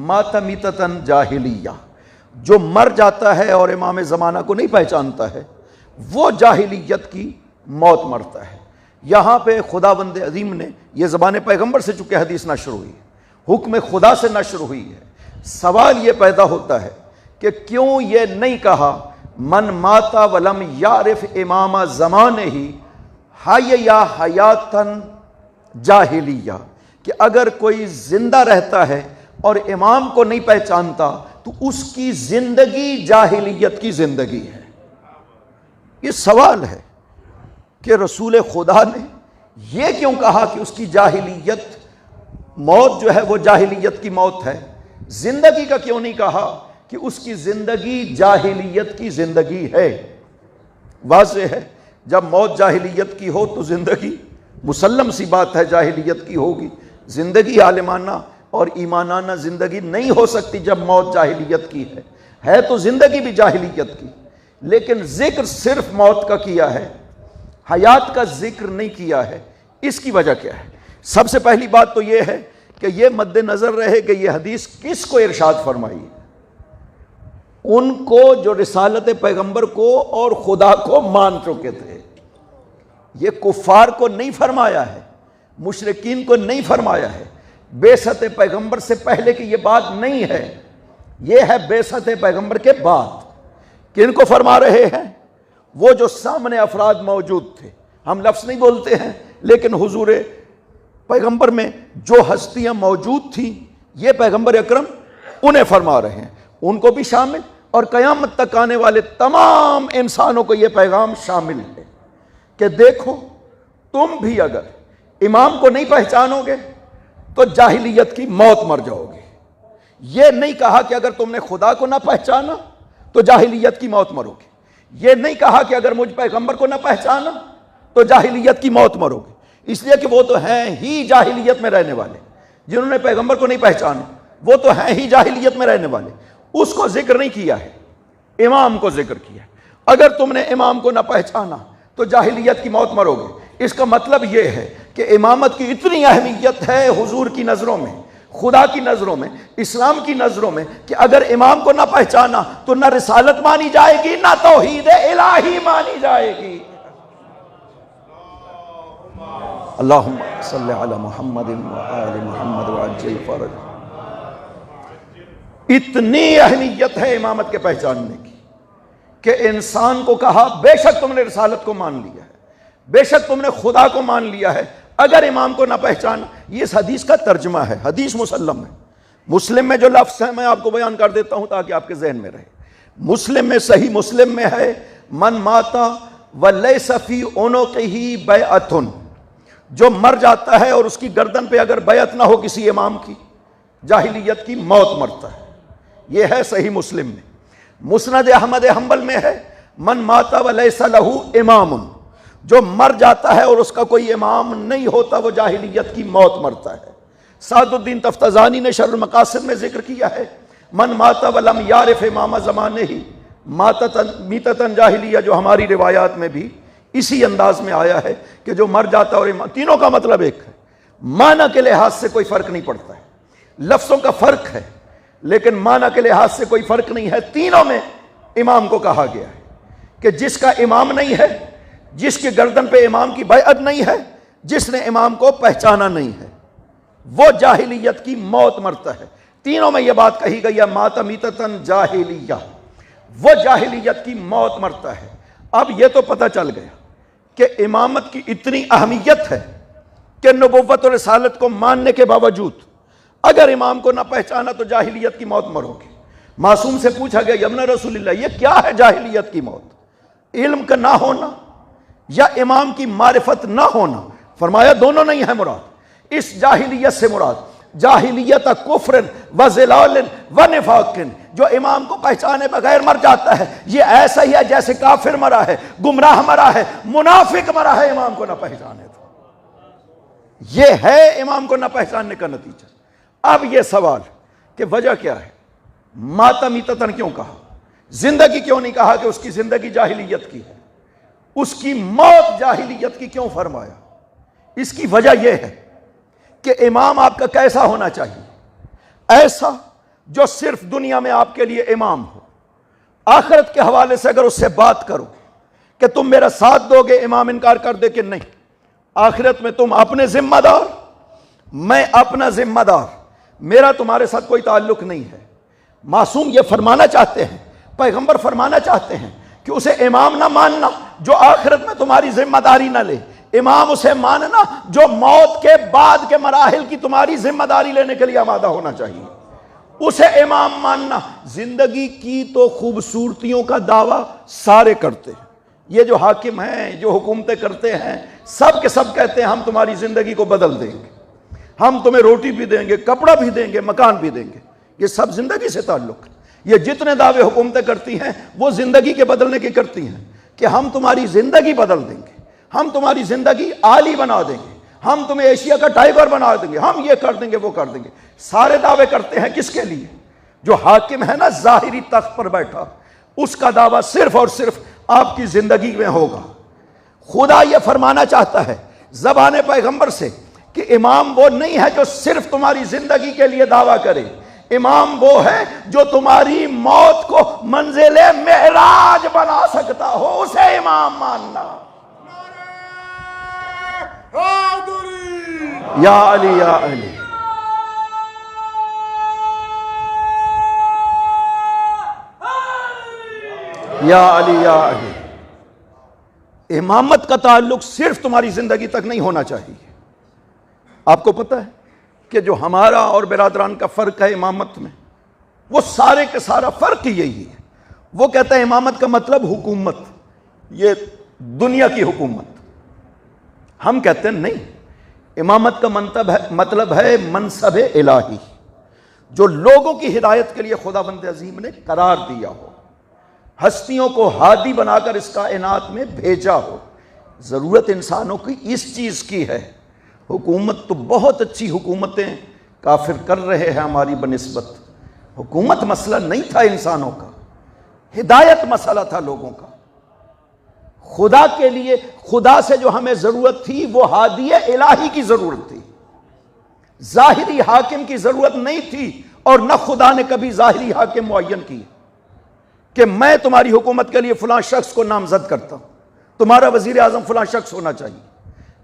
مات میتۃ جاہلیہ، جو مر جاتا ہے اور امام زمانہ کو نہیں پہچانتا ہے وہ جاہلیت کی موت مرتا ہے۔ یہاں پہ خداوند عظیم نے، یہ زبان پیغمبر سے چونکہ حدیث نشر ہوئی ہے، حکم خدا سے نشر ہوئی ہے، سوال یہ پیدا ہوتا ہے کہ کیوں یہ نہیں کہا من ماتا ولم یعرف امام زمانہ حی یا حیاتن جاہلیہ، کہ اگر کوئی زندہ رہتا ہے اور امام کو نہیں پہچانتا تو اس کی زندگی جاہلیت کی زندگی ہے۔ یہ سوال ہے کہ رسول خدا نے یہ کیوں کہا کہ اس کی جاہلیت موت جو ہے وہ جاہلیت کی موت ہے، زندگی کا کیوں نہیں کہا کہ اس کی زندگی جاہلیت کی زندگی ہے؟ واضح ہے جب موت جاہلیت کی ہو تو زندگی مسلم سی بات ہے جاہلیت کی ہوگی، زندگی عالمانہ اور ایمانانہ زندگی نہیں ہو سکتی جب موت جاہلیت کی ہے تو زندگی بھی جاہلیت کی، لیکن ذکر صرف موت کا کیا ہے، حیات کا ذکر نہیں کیا ہے۔ اس کی وجہ کیا ہے؟ سب سے پہلی بات تو یہ ہے کہ یہ مد نظر رہے کہ یہ حدیث کس کو ارشاد فرمائی ہے؟ ان کو جو رسالت پیغمبر کو اور خدا کو مان چکے تھے، یہ کفار کو نہیں فرمایا ہے، مشرکین کو نہیں فرمایا ہے، بعثت پیغمبر سے پہلے کی یہ بات نہیں ہے، یہ ہے بعثت پیغمبر کے بعد۔ کن کو فرما رہے ہیں؟ وہ جو سامنے افراد موجود تھے، ہم لفظ نہیں بولتے ہیں لیکن حضور پیغمبر میں جو ہستیاں موجود تھیں یہ پیغمبر اکرم انہیں فرما رہے ہیں، ان کو بھی شامل اور قیامت تک آنے والے تمام انسانوں کو یہ پیغام شامل ہے کہ دیکھو تم بھی اگر امام کو نہیں پہچانو گے تو جاہلیت کی موت مر جاؤ گے۔ یہ نہیں کہا کہ اگر تم نے خدا کو نہ پہچانا تو جاہلیت کی موت مرو گے، یہ نہیں کہا کہ اگر مجھ پیغمبر کو نہ پہچانا تو جاہلیت کی موت مرو گے، اس لیے کہ وہ تو ہیں ہی جاہلیت میں رہنے والے، جنہوں نے پیغمبر کو نہیں پہچانا وہ تو ہیں ہی جاہلیت میں رہنے والے، اس کو ذکر نہیں کیا ہے، امام کو ذکر کیا ہے۔ اگر تم نے امام کو نہ پہچانا تو جاہلیت کی موت مرو گے، اس کا مطلب یہ ہے کہ امامت کی اتنی اہمیت ہے حضور کی نظروں میں، خدا کی نظروں میں، اسلام کی نظروں میں، کہ اگر امام کو نہ پہچانا تو نہ رسالت مانی جائے گی، نہ توحید الہی مانی جائے گی۔ اللہم صلی علی محمد وآل محمد وعجل فرج۔ اتنی اہمیت ہے امامت کے پہچاننے کی کہ انسان کو کہا بے شک تم نے رسالت کو مان لیا ہے، بے شک تم نے خدا کو مان لیا ہے، اگر امام کو نہ پہچانا۔ یہ اس حدیث کا ترجمہ ہے، حدیث مسلم ہے۔ مسلم میں جو لفظ ہے میں آپ کو بیان کر دیتا ہوں تاکہ آپ کے ذہن میں رہے۔ مسلم میں، صحیح مسلم میں ہے، من ماتا ولیس فی عنقہ بیعۃ، جو مر جاتا ہے اور اس کی گردن پہ اگر بیعت نہ ہو کسی امام کی، جاہلیت کی موت مرتا ہے۔ یہ ہے صحیح مسلم میں۔ مسند احمد حنبل میں ہے، من ماتا ولیس لہ امام، جو مر جاتا ہے اور اس کا کوئی امام نہیں ہوتا وہ جاہلیت کی موت مرتا ہے۔ سعد الدین تفتزانی نے شرح المقاصد میں ذکر کیا ہے، من ماتا ولم یعرف امام زمانے ہی میتتن جاہلیہ، جو ہماری روایات میں بھی اسی انداز میں آیا ہے کہ جو مر جاتا ہے اور امام، تینوں کا مطلب ایک ہے، معنی کے لحاظ سے کوئی فرق نہیں پڑتا ہے، لفظوں کا فرق ہے لیکن معنی کے لحاظ سے کوئی فرق نہیں ہے، تینوں میں امام کو کہا گیا ہے کہ جس کا امام نہیں ہے، جس کے گردن پہ امام کی بیعت نہیں ہے، جس نے امام کو پہچانا نہیں ہے، وہ جاہلیت کی موت مرتا ہے۔ تینوں میں یہ بات کہی گئی ہے، مات میتتن جاہلیہ، وہ جاہلیت کی موت مرتا ہے۔ اب یہ تو پتہ چل گیا کہ امامت کی اتنی اہمیت ہے کہ نبوت اور رسالت کو ماننے کے باوجود اگر امام کو نہ پہچانا تو جاہلیت کی موت مرو گے۔ معصوم سے پوچھا گیا، یا ابن رسول اللہ، یہ کیا ہے جاہلیت کی موت؟ علم کا نہ ہونا یا امام کی معرفت نہ ہونا؟ فرمایا دونوں نہیں ہے مراد۔ اس جاہلیت سے مراد جاہلیت کفر و ضلال و نفاق، جو امام کو پہچانے بغیر مر جاتا ہے یہ ایسا ہی ہے جیسے کافر مرا ہے، گمراہ مرا ہے، منافق مرا ہے امام کو نہ پہچانے تو۔ یہ ہے امام کو نہ پہچاننے کا نتیجہ۔ اب یہ سوال کہ وجہ کیا ہے، ماتا میتتن کیوں کہا، زندگی کیوں نہیں کہا کہ اس کی زندگی جاہلیت کی ہے، اس کی موت جاہلیت کی کیوں فرمایا؟ اس کی وجہ یہ ہے کہ امام آپ کا کیسا ہونا چاہیے؟ ایسا جو صرف دنیا میں آپ کے لیے امام ہو، آخرت کے حوالے سے اگر اس سے بات کرو کہ تم میرا ساتھ دو گے، امام انکار کر دے کہ نہیں، آخرت میں تم اپنے ذمہ دار، میں اپنا ذمہ دار، میرا تمہارے ساتھ کوئی تعلق نہیں ہے۔ معصوم یہ فرمانا چاہتے ہیں، پیغمبر فرمانا چاہتے ہیں کہ اسے امام نہ ماننا جو آخرت میں تمہاری ذمہ داری نہ لے، امام اسے ماننا جو موت کے بعد کے مراحل کی تمہاری ذمہ داری لینے کے لیے آمادہ ہونا چاہیے، اسے امام ماننا۔ زندگی کی تو خوبصورتیوں کا دعویٰ سارے کرتے ہیں، یہ جو حاکم ہیں، جو حکومتیں کرتے ہیں، سب کے سب کہتے ہیں ہم تمہاری زندگی کو بدل دیں گے، ہم تمہیں روٹی بھی دیں گے، کپڑا بھی دیں گے، مکان بھی دیں گے۔ یہ سب زندگی سے تعلق ہے۔ یہ جتنے دعوے حکومتیں کرتی ہیں وہ زندگی کے بدلنے کی کرتی ہیں کہ ہم تمہاری زندگی بدل دیں گے، ہم تمہاری زندگی عالی بنا دیں گے، ہم تمہیں ایشیا کا ٹائیگر بنا دیں گے، ہم یہ کر دیں گے، وہ کر دیں گے۔ سارے دعوے کرتے ہیں کس کے لیے؟ جو حاکم ہے نا ظاہری تخت پر بیٹھا، اس کا دعویٰ صرف اور صرف آپ کی زندگی میں ہوگا۔ خدا یہ فرمانا چاہتا ہے زبان پیغمبر سے کہ امام وہ نہیں ہے جو صرف تمہاری زندگی کے لیے دعویٰ کرے، امام وہ ہے جو تمہاری موت کو منزل معراج بنا سکتا ہو، اسے امام ماننا۔ یا علی یا علی، یا علی یا علی۔ امامت کا تعلق صرف تمہاری زندگی تک نہیں ہونا چاہیے۔ آپ کو پتہ ہے کہ جو ہمارا اور برادران کا فرق ہے امامت میں، وہ سارے کے سارا فرق یہی ہے۔ وہ کہتا ہے امامت کا مطلب حکومت، یہ دنیا کی حکومت۔ ہم کہتے ہیں نہیں، امامت کا مطلب ہے منصب الہی، جو لوگوں کی ہدایت کے لیے خداوند عظیم نے قرار دیا ہو، ہستیوں کو ہادی بنا کر اس کائنات میں بھیجا ہو۔ ضرورت انسانوں کی اس چیز کی ہے۔ حکومت تو بہت اچھی حکومتیں کافر کر رہے ہیں ہماری بنسبت، حکومت مسئلہ نہیں تھا انسانوں کا، ہدایت مسئلہ تھا لوگوں کا۔ خدا کے لیے، خدا سے جو ہمیں ضرورت تھی وہ ہادی الہی کی ضرورت تھی، ظاہری حاکم کی ضرورت نہیں تھی، اور نہ خدا نے کبھی ظاہری حاکم معین کی کہ میں تمہاری حکومت کے لیے فلاں شخص کو نامزد کرتا ہوں، تمہارا وزیر اعظم فلاں شخص ہونا چاہیے،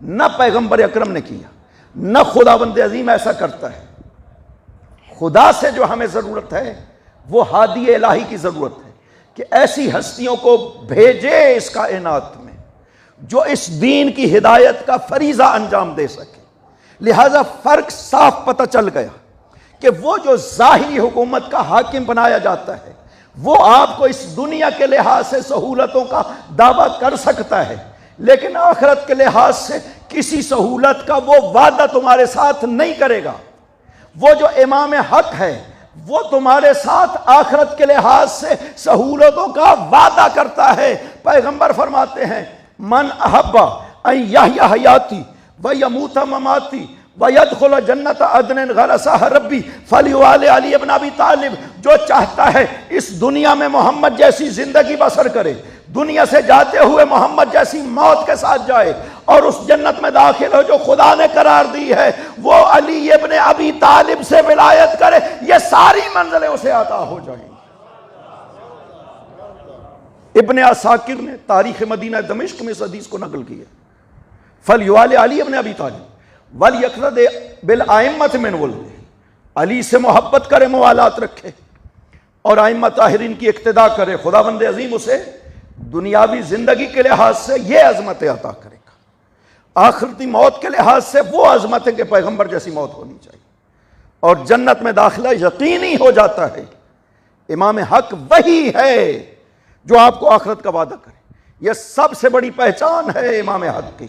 نہ پیغمبر اکرم نے کیا، نہ خداوند عظیم ایسا کرتا ہے۔ خدا سے جو ہمیں ضرورت ہے وہ ہادی الہی کی ضرورت ہے کہ ایسی ہستیوں کو بھیجے اس کائنات میں جو اس دین کی ہدایت کا فریضہ انجام دے سکے۔ لہذا فرق صاف پتہ چل گیا کہ وہ جو ظاہری حکومت کا حاکم بنایا جاتا ہے وہ آپ کو اس دنیا کے لحاظ سے سہولتوں کا دعویٰ کر سکتا ہے، لیکن آخرت کے لحاظ سے کسی سہولت کا وہ وعدہ تمہارے ساتھ نہیں کرے گا۔ وہ جو امام حق ہے وہ تمہارے ساتھ آخرت کے لحاظ سے سہولتوں کا وعدہ کرتا ہے۔ پیغمبر فرماتے ہیں من احب ان یحیی حیاتی ویموت مماتی ویدخل جنت عدن غرسہ ربی فلیوال علی ابن ابی طالب، جو چاہتا ہے اس دنیا میں محمد جیسی زندگی بسر کرے، دنیا سے جاتے ہوئے محمد جیسی موت کے ساتھ جائے اور اس جنت میں داخل ہو جو خدا نے قرار دی ہے، وہ علی ابن ابی طالب سے ولایت کرے، یہ ساری منزلیں اسے عطا ہو جائیں۔ ابن عساکر نے تاریخ مدینہ دمشق میں اس حدیث کو نقل کیا، فلیوال علی ابن ابی طالب وَلْيَقْرَدْ بِالْآئِمَّةِ مِنْ وَلْدِهِ، علی سے محبت کرے، موالات رکھے اور ائمہ طاہرین کی اقتداء کرے، خداوند عظیم اسے دنیاوی زندگی کے لحاظ سے یہ عظمتیں عطا کرے گا، آخرتی موت کے لحاظ سے وہ عظمتیں کہ پیغمبر جیسی موت ہونی چاہیے، اور جنت میں داخلہ یقینی ہو جاتا ہے۔ امام حق وہی ہے جو آپ کو آخرت کا وعدہ کرے، یہ سب سے بڑی پہچان ہے امام حق کی۔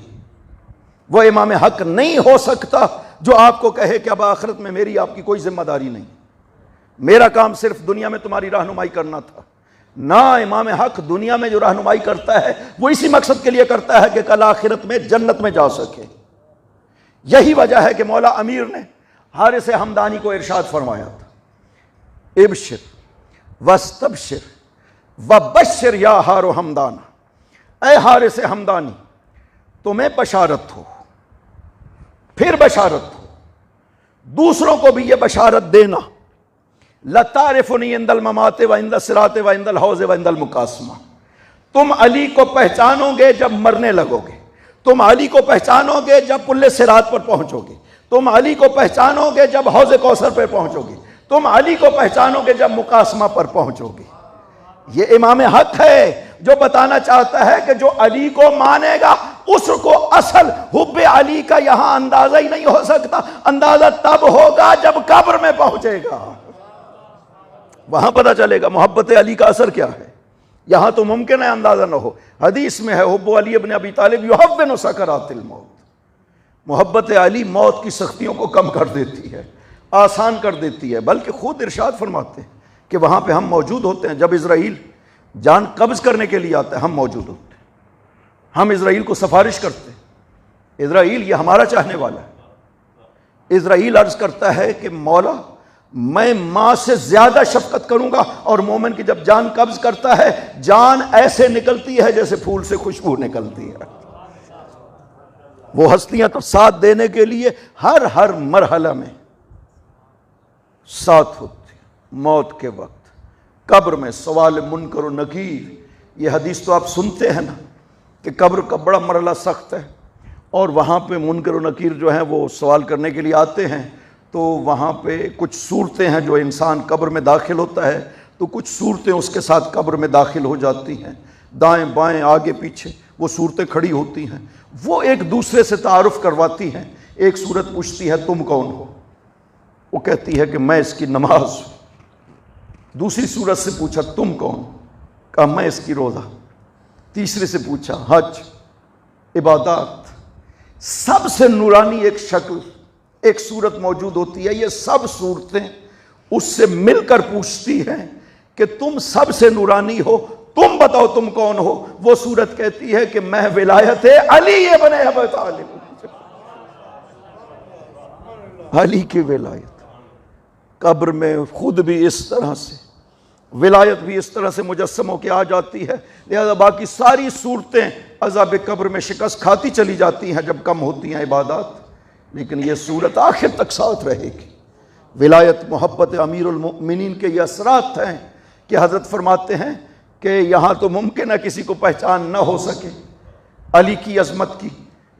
وہ امام حق نہیں ہو سکتا جو آپ کو کہے کہ اب آخرت میں میری آپ کی کوئی ذمہ داری نہیں، میرا کام صرف دنیا میں تمہاری رہنمائی کرنا تھا۔ نہ، امام حق دنیا میں جو رہنمائی کرتا ہے وہ اسی مقصد کے لیے کرتا ہے کہ کل آخرت میں جنت میں جا سکے۔ یہی وجہ ہے کہ مولا امیر نے حارث ہمدانی کو ارشاد فرمایا تھا ابشر واستبشر وبشر یا ہارو ہمدانہ، اے حارث ہمدانی تمہیں بشارت ہو، پھر بشارت ہو، دوسروں کو بھی یہ بشارت دینا، لَتَعْرِفُنِي عِنْدَ الْمَمَاتِ وَعِنْدَ الصِّرَاطِ وَعِنْدَ الْحَوْضِ وَعِنْدَ الْمُقَاسَمَةِ، تم علی کو پہچانو گے جب مرنے لگو گے، تم علی کو پہچانو گے جب پل صراط پر پہنچو گے، تم علی کو پہچانو گے جب حوض کوثر پر پہنچو گے، تم علی کو پہچانو گے جب مقاسمہ پر پہنچو گے۔ یہ امام حق ہے جو بتانا چاہتا ہے کہ جو علی کو مانے گا اس کو اصل حب علی کا یہاں اندازہ ہی نہیں ہو سکتا، اندازہ تب ہوگا جب قبر میں پہنچے گا، وہاں پتہ چلے گا محبت علی کا اثر کیا ہے۔ یہاں تو ممکن ہے اندازہ نہ ہو۔ حدیث میں ہے حب علی ابن ابی طالب یحون سکرات الموت، محبت علی موت کی سختیوں کو کم کر دیتی ہے، آسان کر دیتی ہے، بلکہ خود ارشاد فرماتے ہیں کہ وہاں پہ ہم موجود ہوتے ہیں، جب اسرائیل جان قبض کرنے کے لیے آتا ہے ہم موجود ہوتے ہیں، ہم اسرائیل کو سفارش کرتے ہیں، اسرائیل یہ ہمارا چاہنے والا ہے۔ اسرائیل عرض کرتا ہے کہ مولا میں ماں سے زیادہ شفقت کروں گا، اور مومن کی جب جان قبض کرتا ہے جان ایسے نکلتی ہے جیسے پھول سے خوشبو نکلتی ہے۔ وہ ہستیاں تو ساتھ دینے کے لیے ہر مرحلہ میں ساتھ ہوتی، موت کے وقت، قبر میں سوال منکر و نکیر، یہ حدیث تو آپ سنتے ہیں نا کہ قبر کا بڑا مرحلہ سخت ہے، اور وہاں پہ منکر و نکیر جو ہیں وہ سوال کرنے کے لیے آتے ہیں، تو وہاں پہ کچھ صورتیں ہیں جو انسان قبر میں داخل ہوتا ہے تو کچھ صورتیں اس کے ساتھ قبر میں داخل ہو جاتی ہیں، دائیں بائیں آگے پیچھے وہ صورتیں کھڑی ہوتی ہیں، وہ ایک دوسرے سے تعارف کرواتی ہیں۔ ایک صورت پوچھتی ہے تم کون ہو، وہ کہتی ہے کہ میں اس کی نماز ہوں۔ دوسری صورت سے پوچھا تم کون، کہا میں اس کی روزہ۔ تیسرے سے پوچھا حج، عبادات۔ سب سے نورانی ایک شکل، ایک صورت موجود ہوتی ہے، یہ سب صورتیں اس سے مل کر پوچھتی ہیں کہ تم سب سے نورانی ہو، تم بتاؤ تم کون ہو۔ وہ صورت کہتی ہے کہ میں ولایت علی ابن ابی طالب، علی کی ولایت۔ قبر میں خود بھی اس طرح سے ولایت بھی اس طرح سے مجسم ہو کے آ جاتی ہے، لہذا باقی ساری صورتیں عذاب قبر میں شکست کھاتی چلی جاتی ہیں جب کم ہوتی ہیں عبادات، لیکن یہ صورت آخر تک ساتھ رہے گی۔ ولایت محبت امیر المؤمنین کے یہ اثرات ہیں کہ حضرت فرماتے ہیں کہ یہاں تو ممکن ہے کسی کو پہچان نہ ہو سکے علی کی عظمت کی،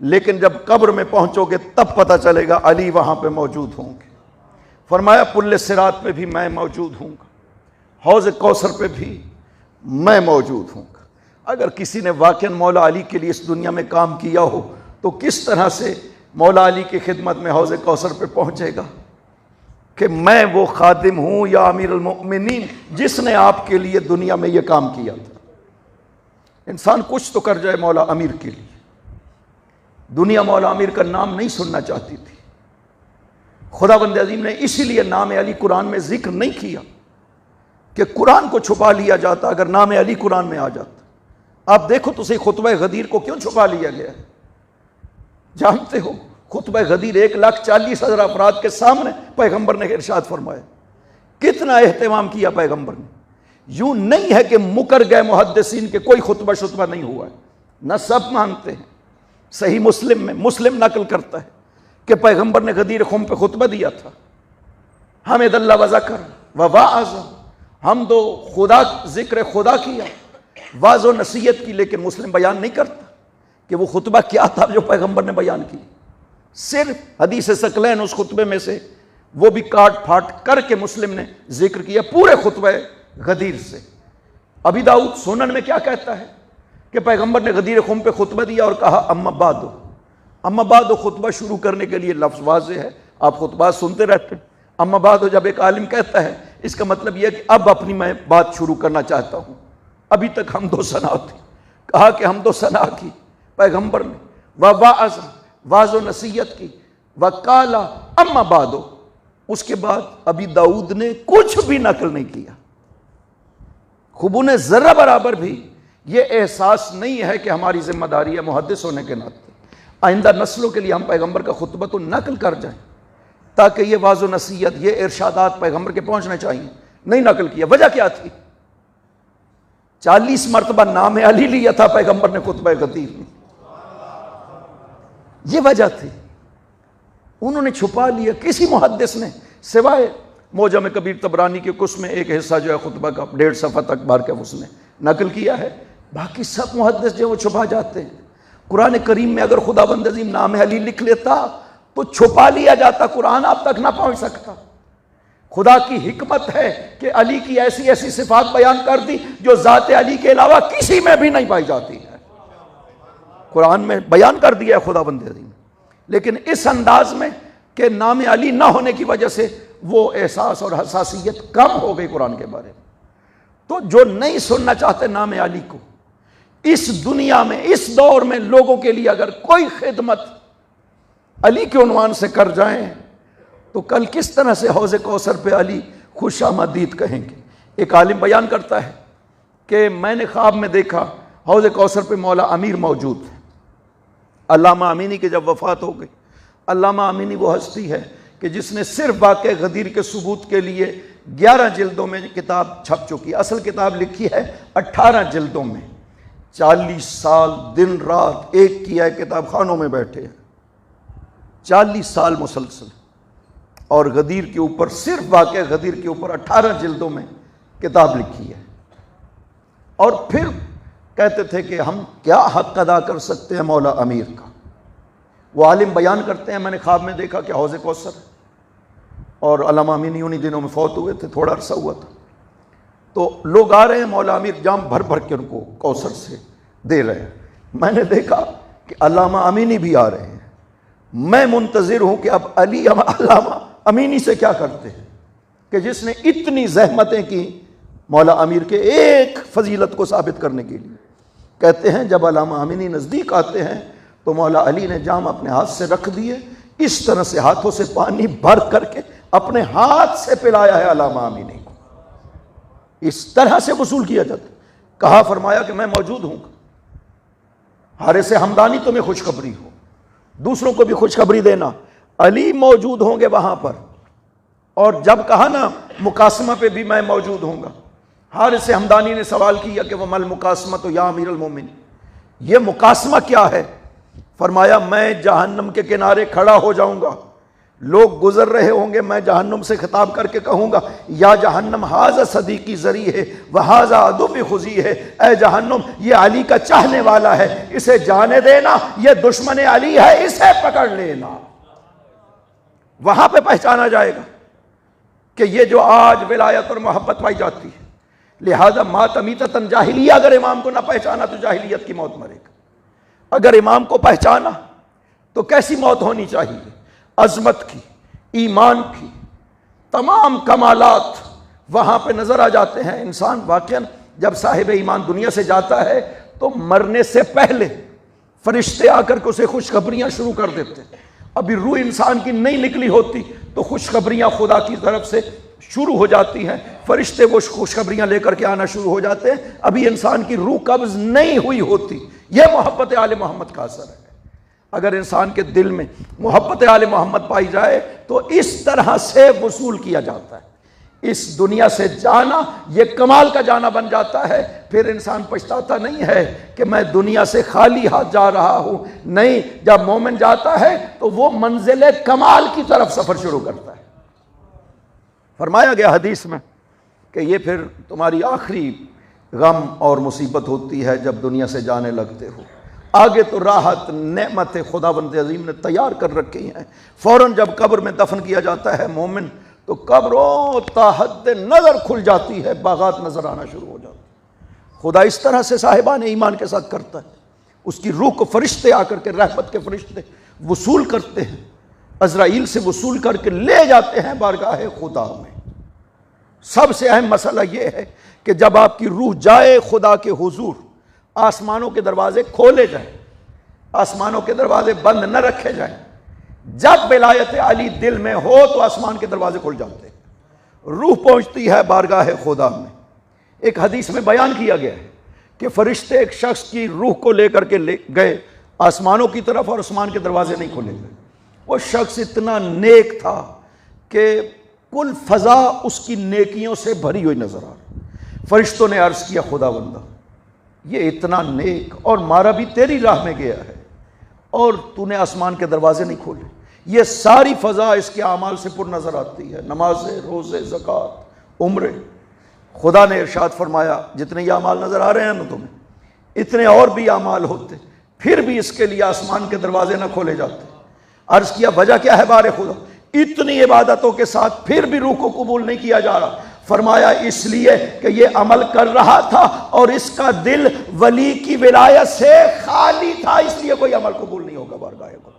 لیکن جب قبر میں پہنچو گے تب پتہ چلے گا علی وہاں پہ موجود ہوں گے۔ فرمایا پل صراط پہ بھی میں موجود ہوں گا، حوض کوثر پہ بھی میں موجود ہوں گا۔ اگر کسی نے واقعا مولا علی کے لیے اس دنیا میں کام کیا ہو تو کس طرح سے مولا علی کی خدمت میں حوض کوثر پہ پہنچے گا کہ میں وہ خادم ہوں یا امیر المؤمنین جس نے آپ کے لیے دنیا میں یہ کام کیا تھا۔ انسان کچھ تو کر جائے مولا امیر کے لیے۔ دنیا مولا امیر کا نام نہیں سننا چاہتی تھی، خداوند عظیم نے اسی لیے نام علی قرآن میں ذکر نہیں کیا کہ قرآن کو چھپا لیا جاتا اگر نام علی قرآن میں آ جاتا۔ آپ دیکھو تو صحیح خطبہ غدیر کو کیوں چھپا لیا گیا ہے؟ جانتے ہو خطبہ غدیر 1,40,000 افراد کے سامنے پیغمبر نے ارشاد فرمایا، کتنا اہتمام کیا پیغمبر نے۔ یوں نہیں ہے کہ مکر گئے محدثین کے کوئی خطبہ شطبہ نہیں ہوا ہے، نہ سب مانتے ہیں۔ صحیح مسلم میں مسلم نقل کرتا ہے کہ پیغمبر نے غدیر خم پہ خطبہ دیا تھا، حمد اللہ و ذکر و واعظ، ہم تو خدا ذکر خدا کیا، واعظ و نصیحت کی، لیکن مسلم بیان نہیں کرتا کہ وہ خطبہ کیا تھا جو پیغمبر نے بیان کی۔ صرف حدیث ثقلین اس خطبے میں سے وہ بھی کاٹ پھاٹ کر کے مسلم نے ذکر کیا پورے خطبہ غدیر سے۔ ابی داؤد سنن میں کیا کہتا ہے کہ پیغمبر نے غدیر خم پہ خطبہ دیا اور کہا اما بعد، اما بعد خطبہ شروع کرنے کے لیے لفظ واضح ہے، آپ خطبہ سنتے رہتے ہیں۔ اما بعد جب ایک عالم کہتا ہے اس کا مطلب یہ ہے کہ اب اپنی میں بات شروع کرنا چاہتا ہوں، ابھی تک حمد و ثنا تھی، کہا کہ حمد و ثنا کی پیغمبر نے، وواعظ، واعظ و نصیحت کی، وقالا اما بعد، اس کے بعد ابی داؤد نے کچھ بھی نقل نہیں کیا۔ خوب نے ذرہ برابر بھی یہ احساس نہیں ہے کہ ہماری ذمہ داری ہے محدث ہونے کے ناطے آئندہ نسلوں کے لیے ہم پیغمبر کا خطبہ تو نقل کر جائیں تاکہ یہ واعظ و نصیحت، یہ ارشادات پیغمبر کے پہنچنے چاہیے۔ نہیں نقل کیا، وجہ کیا تھی؟ 40 مرتبہ نام علی لیا تھا پیغمبر نے خطبہ غدیر میں، یہ وجہ تھی۔ انہوں نے چھپا لیا، کسی محدث نے سوائے موجم کبیر طبرانی کے کس میں ایک حصہ جو ہے خطبہ کا 1.5 صفحہ تک بار کا اس نے نقل کیا ہے، باقی سب محدث جو وہ چھپا جاتے ہیں۔ قرآن کریم میں اگر خداوند عظیم نام علی لکھ لیتا تو چھپا لیا جاتا، قرآن آپ تک نہ پہنچ سکتا۔ خدا کی حکمت ہے کہ علی کی ایسی ایسی صفات بیان کر دی جو ذات علی کے علاوہ کسی میں بھی نہیں پائی جاتی ہے، قرآن میں بیان کر دیا ہے خداوند عظیم، لیکن اس انداز میں کہ نام علی نہ ہونے کی وجہ سے وہ احساس اور حساسیت کم ہو گئی قرآن کے بارے میں۔ تو جو نہیں سننا چاہتے نام علی کو، اس دنیا میں اس دور میں لوگوں کے لیے اگر کوئی خدمت علی کے عنوان سے کر جائیں تو کل کس طرح سے حوض کوثر پہ علی خوش آمدید کہیں گے۔ ایک عالم بیان کرتا ہے کہ میں نے خواب میں دیکھا حوض کوثر پہ مولا امیر موجود ہے۔ علامہ امینی کی جب وفات ہو گئی، علامہ امینی وہ ہستی ہے کہ جس نے صرف واقع غدیر کے ثبوت کے لیے 11 جلدوں میں کتاب چھپ چکی، اصل کتاب لکھی ہے 18 جلدوں میں۔ 40 سال دن رات ایک کیا ہے، کتاب خانوں میں بیٹھے ہیں 40 سال مسلسل، اور غدیر کے اوپر صرف واقع غدیر کے اوپر 18 جلدوں میں کتاب لکھی ہے۔ اور پھر کہتے تھے کہ ہم کیا حق ادا کر سکتے ہیں مولا امیر کا۔ وہ عالم بیان کرتے ہیں میں نے خواب میں دیکھا کہ حوض کوثر، اور علامہ امینی انہی دنوں میں فوت ہوئے تھے، تھوڑا عرصہ ہوا تھا، تو لوگ آ رہے ہیں، مولا امیر جام بھر بھر کے ان کو کوثر سے دے رہے ہیں۔ میں نے دیکھا کہ علامہ امینی بھی آ رہے ہیں، میں منتظر ہوں کہ اب علی علامہ امینی سے کیا کرتے ہیں کہ جس نے اتنی زحمتیں کی مولا امیر کے ایک فضیلت کو ثابت کرنے کے لیے۔ کہتے ہیں جب علامہ امینی نزدیک آتے ہیں تو مولا علی نے جام اپنے ہاتھ سے رکھ دیے، اس طرح سے ہاتھوں سے پانی بھر کر کے اپنے ہاتھ سے پلایا ہے علامہ امینی کو، اس طرح سے وصول کیا جاتا۔ کہا فرمایا کہ میں موجود ہوں، حارث حمدانی تمہیں خوشخبری ہو، دوسروں کو بھی خوشخبری دینا، علی موجود ہوں گے وہاں پر۔ اور جب کہا نا مقاسمہ پہ بھی میں موجود ہوں گا، حارث ہمدانی نے سوال کیا کہ وَمَا الْمُقَاسَمَةُ یا امیر المومن، یہ مقاسمہ کیا ہے؟ فرمایا میں جہنم کے کنارے کھڑا ہو جاؤں گا، لوگ گزر رہے ہوں گے، میں جہنم سے خطاب کر کے کہوں گا یا جہنم ھذا صدیقی زری ہے وھذا عدوی خزی ہے، اے جہنم یہ علی کا چاہنے والا ہے، اسے جانے دینا، یہ دشمن علی ہے، اسے پکڑ لینا۔ وہاں پہ پہچانا جائے گا کہ یہ جو آج ولایت اور محبت پائی جاتی ہے، لہذا مات میتۃ جاہلیہ، اگر امام کو نہ پہچانا تو جاہلیت کی موت مرے گا، اگر امام کو پہچانا تو کیسی موت ہونی چاہیے؟ عظمت کی، ایمان کی، تمام کمالات وہاں پہ نظر آ جاتے ہیں۔ انسان واقعاً جب صاحب ایمان دنیا سے جاتا ہے تو مرنے سے پہلے فرشتے آ کر کے اسے خوشخبریاں شروع کر دیتے ہیں، ابھی روح انسان کی نہیں نکلی ہوتی تو خوشخبریاں خدا کی طرف سے شروع ہو جاتی ہیں، فرشتے وہ خوشخبریاں لے کر کے آنا شروع ہو جاتے ہیں، ابھی انسان کی روح قبض نہیں ہوئی ہوتی۔ یہ محبت آل محمد کا اثر ہے۔ اگر انسان کے دل میں محبت آل محمد پائی جائے تو اس طرح سے وصول کیا جاتا ہے، اس دنیا سے جانا یہ کمال کا جانا بن جاتا ہے۔ پھر انسان پچھتاتا نہیں ہے کہ میں دنیا سے خالی ہاتھ جا رہا ہوں، نہیں، جب مومن جاتا ہے تو وہ منزل کمال کی طرف سفر شروع کرتا ہے۔ فرمایا گیا حدیث میں کہ یہ پھر تمہاری آخری غم اور مصیبت ہوتی ہے جب دنیا سے جانے لگتے ہو، آگے تو راحت نعمت خداوند عظیم نے تیار کر رکھی ہیں۔ فوراً جب قبر میں دفن کیا جاتا ہے مومن تو قبروں تا حد نظر کھل جاتی ہے، باغات نظر آنا شروع ہو جاتی ہے۔ خدا اس طرح سے صاحبان ایمان کے ساتھ کرتا ہے، اس کی روح کو فرشتے آ کر کے، رحمت کے فرشتے وصول کرتے ہیں، عزرائیل سے وصول کر کے لے جاتے ہیں بارگاہ خدا میں۔ سب سے اہم مسئلہ یہ ہے کہ جب آپ کی روح جائے خدا کے حضور، آسمانوں کے دروازے کھولے جائیں، آسمانوں کے دروازے بند نہ رکھے جائیں۔ جب ولایت علی دل میں ہو تو آسمان کے دروازے کھل جاتے ہیں، روح پہنچتی ہے بارگاہ خدا میں۔ ایک حدیث میں بیان کیا گیا ہے کہ فرشتے ایک شخص کی روح کو لے کر کے لے گئے آسمانوں کی طرف اور آسمان کے دروازے نہیں کھولے گئے۔ وہ شخص اتنا نیک تھا کہ کل فضا اس کی نیکیوں سے بھری ہوئی نظر آ رہی۔ فرشتوں نے عرض کیا خدا بندہ یہ اتنا نیک اور مارا بھی تیری راہ میں گیا ہے اور تو نے آسمان کے دروازے نہیں کھولے، یہ ساری فضا اس کے اعمال سے پر نظر آتی ہے، نمازیں، روزے، زکوٰۃ، عمرے۔ خدا نے ارشاد فرمایا جتنے یہ اعمال نظر آ رہے ہیں نا تمہیں، اتنے اور بھی اعمال ہوتے پھر بھی اس کے لیے آسمان کے دروازے نہ کھولے جاتے۔ عرض کیا وجہ کیا ہے بار خدا؟ اتنی عبادتوں کے ساتھ پھر بھی روح کو قبول نہیں کیا جا رہا۔ فرمایا اس لیے کہ یہ عمل کر رہا تھا اور اس کا دل ولی کی ولایت سے خالی تھا، اس لیے کوئی عمل قبول نہیں ہوگا بارگاہ خدا۔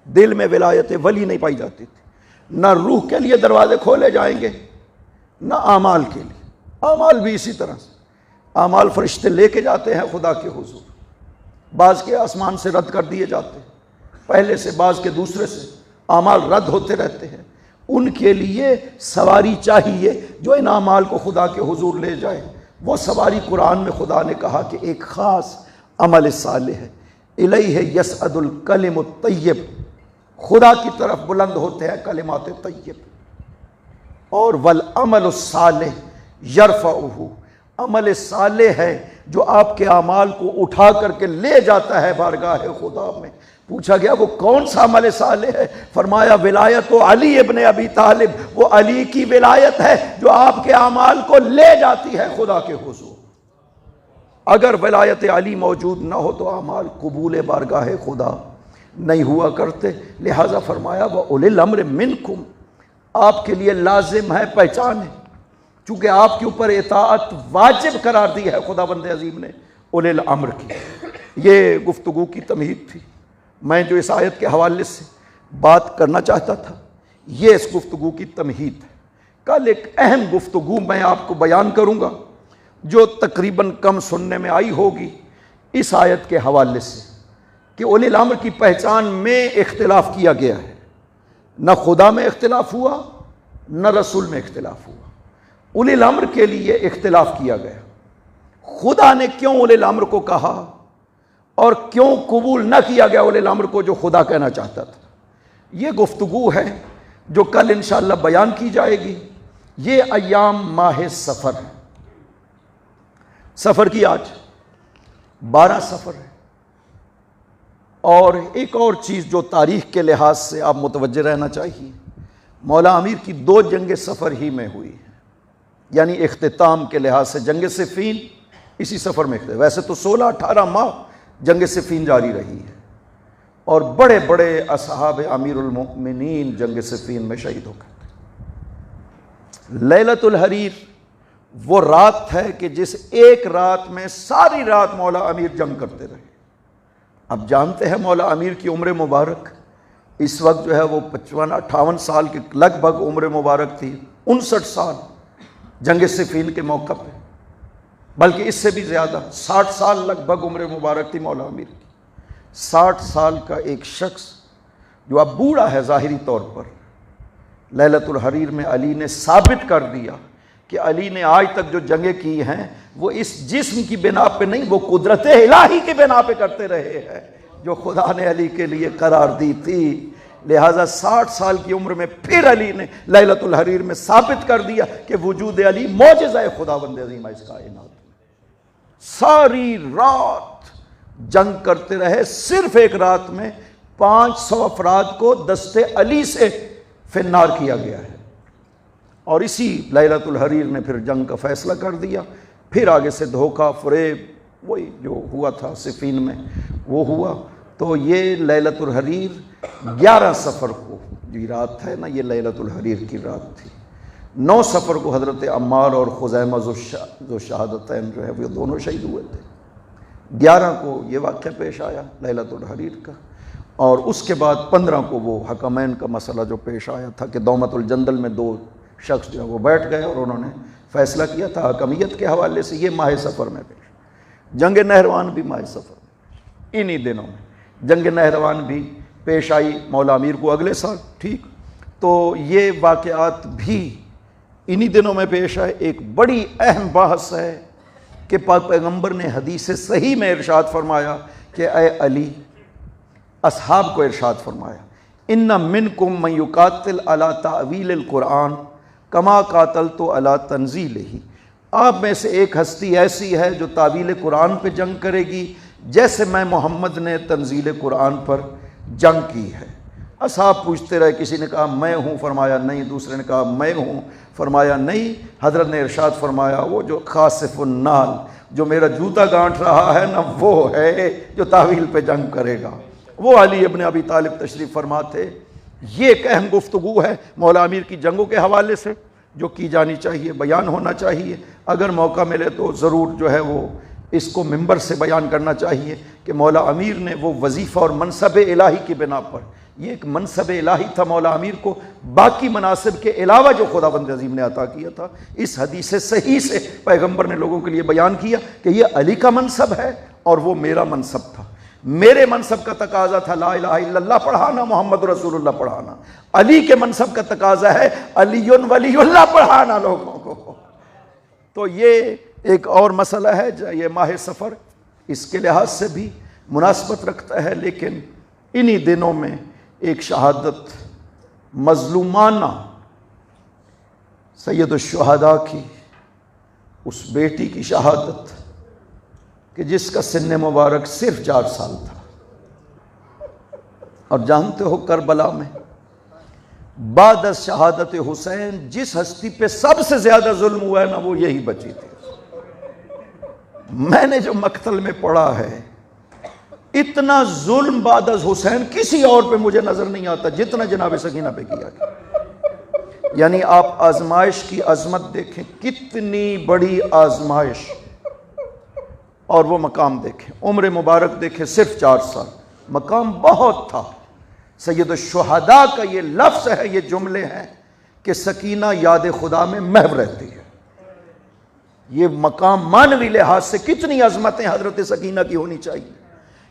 دل میں ولایت ولی نہیں پائی جاتی تھی، نہ روح کے لیے دروازے کھولے جائیں گے نہ اعمال کے لیے۔ اعمال بھی اسی طرح سے، اعمال فرشتے لے کے جاتے ہیں خدا کے حضور، بعض کے آسمان سے رد کر دیے جاتے ہیں، پہلے سے بعض کے دوسرے سے، اعمال رد ہوتے رہتے ہیں۔ ان کے لیے سواری چاہیے جو ان اعمال کو خدا کے حضور لے جائے۔ وہ سواری قرآن میں خدا نے کہا کہ ایک خاص عمل صالح ہے، الیہ یصعد الکلم الطیب، خدا کی طرف بلند ہوتے ہیں کلمات طیب، اور والعمل الصالح یرفعہ، عمل صالح ہے جو آپ کے اعمال کو اٹھا کر کے لے جاتا ہے بارگاہ خدا میں۔ پوچھا گیا وہ کون سا عمل صالح ہے؟ فرمایا ولایت علی ابن ابی طالب، وہ علی کی ولایت ہے جو آپ کے اعمال کو لے جاتی ہے خدا کے حضور۔ اگر ولایت علی موجود نہ ہو تو اعمال قبول بارگاہ خدا نہیں ہوا کرتے۔ لہذا فرمایا وَأُولِي الْأَمْرِ مِنْكُمْ، آپ کے لیے لازم ہے پہچانے، چونکہ آپ کے اوپر اطاعت واجب قرار دی ہے خداوند عظیم نے اولی الامر کی۔ یہ گفتگو کی تمہید تھی، میں جو اس آیت کے حوالے سے بات کرنا چاہتا تھا یہ اس گفتگو کی تمہید ہے۔ کل ایک اہم گفتگو میں آپ کو بیان کروں گا جو تقریباً کم سننے میں آئی ہوگی اس آیت کے حوالے سے، کہ اولی الامر کی پہچان میں اختلاف کیا گیا ہے، نہ خدا میں اختلاف ہوا نہ رسول میں اختلاف ہوا، اولی الامر کے لیے اختلاف کیا گیا۔ خدا نے کیوں اولی الامر کو کہا اور کیوں قبول نہ کیا گیا اولی الامر کو جو خدا کہنا چاہتا تھا، یہ گفتگو ہے جو کل انشاءاللہ بیان کی جائے گی۔ یہ ایام ماہ سفر ہے، سفر کی آج 12 سفر ہے۔ اور ایک اور چیز جو تاریخ کے لحاظ سے آپ متوجہ رہنا چاہیے، مولا امیر کی 2 جنگ سفر ہی میں ہوئی ہے، یعنی اختتام کے لحاظ سے جنگ صفین اسی سفر میں اختتام، ویسے تو 16-18 ماہ جنگ صفین جاری رہی ہے، اور بڑے بڑے اصحاب امیر المؤمنین جنگ صفین میں شہید ہو گئے۔ لیلۃ الحریر وہ رات ہے کہ جس ایک رات میں ساری رات مولا امیر جنگ کرتے رہے۔ اب جانتے ہیں مولا امیر کی عمر مبارک اس وقت جو ہے وہ 55-58 سال کے لگ بھگ عمر مبارک تھی، 59 سال جنگ صفین کے موقع پہ، بلکہ اس سے بھی زیادہ 60 سال لگ بھگ عمر مبارک تھی مولا امیر کی۔ 60 سال کا ایک شخص جو اب بوڑھا ہے ظاہری طور پر، لیلۃ الحریر میں علی نے ثابت کر دیا کہ علی نے آج تک جو جنگیں کی ہیں وہ اس جسم کی بنا پہ نہیں، وہ قدرت الہی کی بنا پہ کرتے رہے ہیں جو خدا نے علی کے لیے قرار دی تھی۔ لہٰذا 60 سال کی عمر میں پھر علی نے لیلۃ الحریر میں ثابت کر دیا کہ وجود علی معجزہ خداوند عظیم اس کائنات میں۔ ساری رات جنگ کرتے رہے، صرف ایک رات میں 500 افراد کو دستے علی سے فنار کیا گیا ہے، اور اسی لیلۃ الحریر نے پھر جنگ کا فیصلہ کر دیا۔ پھر آگے سے دھوکہ فریب وہی جو ہوا تھا صفین میں وہ ہوا۔ تو یہ لیلۃ الحریر 11 سفر کو یہ رات ہے نا، یہ لیلۃ الحریر کی رات تھی۔ 9 سفر کو حضرت عمار اور خزیمہ ذو شہادتین جو ہے وہ دونوں شہید ہوئے تھے۔ 11 کو یہ واقعہ پیش آیا لیلۃ الحریر کا، اور اس کے بعد 15 کو وہ حکمین کا مسئلہ جو پیش آیا تھا کہ دومت الجندل میں 2 شخص جو ہے وہ بیٹھ گئے اور انہوں نے فیصلہ کیا تھا حکمیت کے حوالے سے، یہ ماہ سفر میں پیش۔ جنگ نہروان بھی ماہ سفر میں، انہی دنوں میں جنگ نہروان بھی پیش آئی مولا امیر کو اگلے سال، ٹھیک۔ تو یہ واقعات بھی انہی دنوں میں پیش آئے۔ ایک بڑی اہم بحث ہے کہ پاک پیغمبر نے حدیث صحیح میں ارشاد فرمایا کہ اے علی، اصحاب کو ارشاد فرمایا ان منکم من یقاتل علی تعویل القرآن کما قاتلت علی تنزیلہ، آپ میں سے ایک ہستی ایسی ہے جو تعویل قرآن پہ جنگ کرے گی جیسے میں محمد نے تنزیل قرآن پر جنگ کی ہے۔ اصحاب پوچھتے رہے، کسی نے کہا میں ہوں، فرمایا نہیں، دوسرے نے کہا میں ہوں، فرمایا نہیں۔ حضرت نے ارشاد فرمایا وہ جو خاسف النال، جو میرا جوتا گانٹھ رہا ہے نا، وہ ہے جو تعویل پہ جنگ کرے گا، وہ علی ابن ابی طالب تشریف فرما تھے۔ یہ ایک اہم گفتگو ہے مولا امیر کی جنگوں کے حوالے سے جو کی جانی چاہیے، بیان ہونا چاہیے۔ اگر موقع ملے تو ضرور جو ہے وہ اس کو ممبر سے بیان کرنا چاہیے کہ مولا امیر نے وہ وظیفہ اور منصب الہی کی بنا پر، یہ ایک منصب الہی تھا مولا امیر کو باقی مناصب کے علاوہ جو خداوند عظیم نے عطا کیا تھا، اس حدیث صحیح سے پیغمبر نے لوگوں کے لیے بیان کیا کہ یہ علی کا منصب ہے اور وہ میرا منصب تھا۔ میرے منصب کا تقاضا تھا لا الہ الا اللہ پڑھانا، محمد رسول اللہ پڑھانا۔ علی کے منصب کا تقاضا ہے علی ولی اللہ پڑھانا لوگوں کو۔ تو یہ ایک اور مسئلہ ہے، یہ ماہ سفر اس کے لحاظ سے بھی مناسبت رکھتا ہے، لیکن انہی دنوں میں ایک شہادت مظلومانہ سید الشہداء کی اس بیٹی کی شہادت کہ جس کا سن مبارک صرف 4 سال تھا، اور جانتے ہو کربلا میں بعد از شہادت حسین جس ہستی پہ سب سے زیادہ ظلم ہوا ہے نا، وہ یہی بچی تھی۔ میں نے جو مقتل میں پڑھا ہے، اتنا ظلم بعد از حسین کسی اور پہ مجھے نظر نہیں آتا جتنا جناب سکینہ پہ کیا گیا۔ یعنی آپ آزمائش کی عظمت دیکھیں، کتنی بڑی آزمائش، اور وہ مقام دیکھیں، عمر مبارک دیکھیں صرف 4 سال، مقام بہت تھا۔ سید الشہداء کا یہ لفظ ہے، یہ جملے ہیں کہ سکینہ یاد خدا میں محو رہتی ہے۔ یہ مقام معنوی لحاظ سے کتنی عظمتیں حضرت سکینہ کی ہونی چاہیے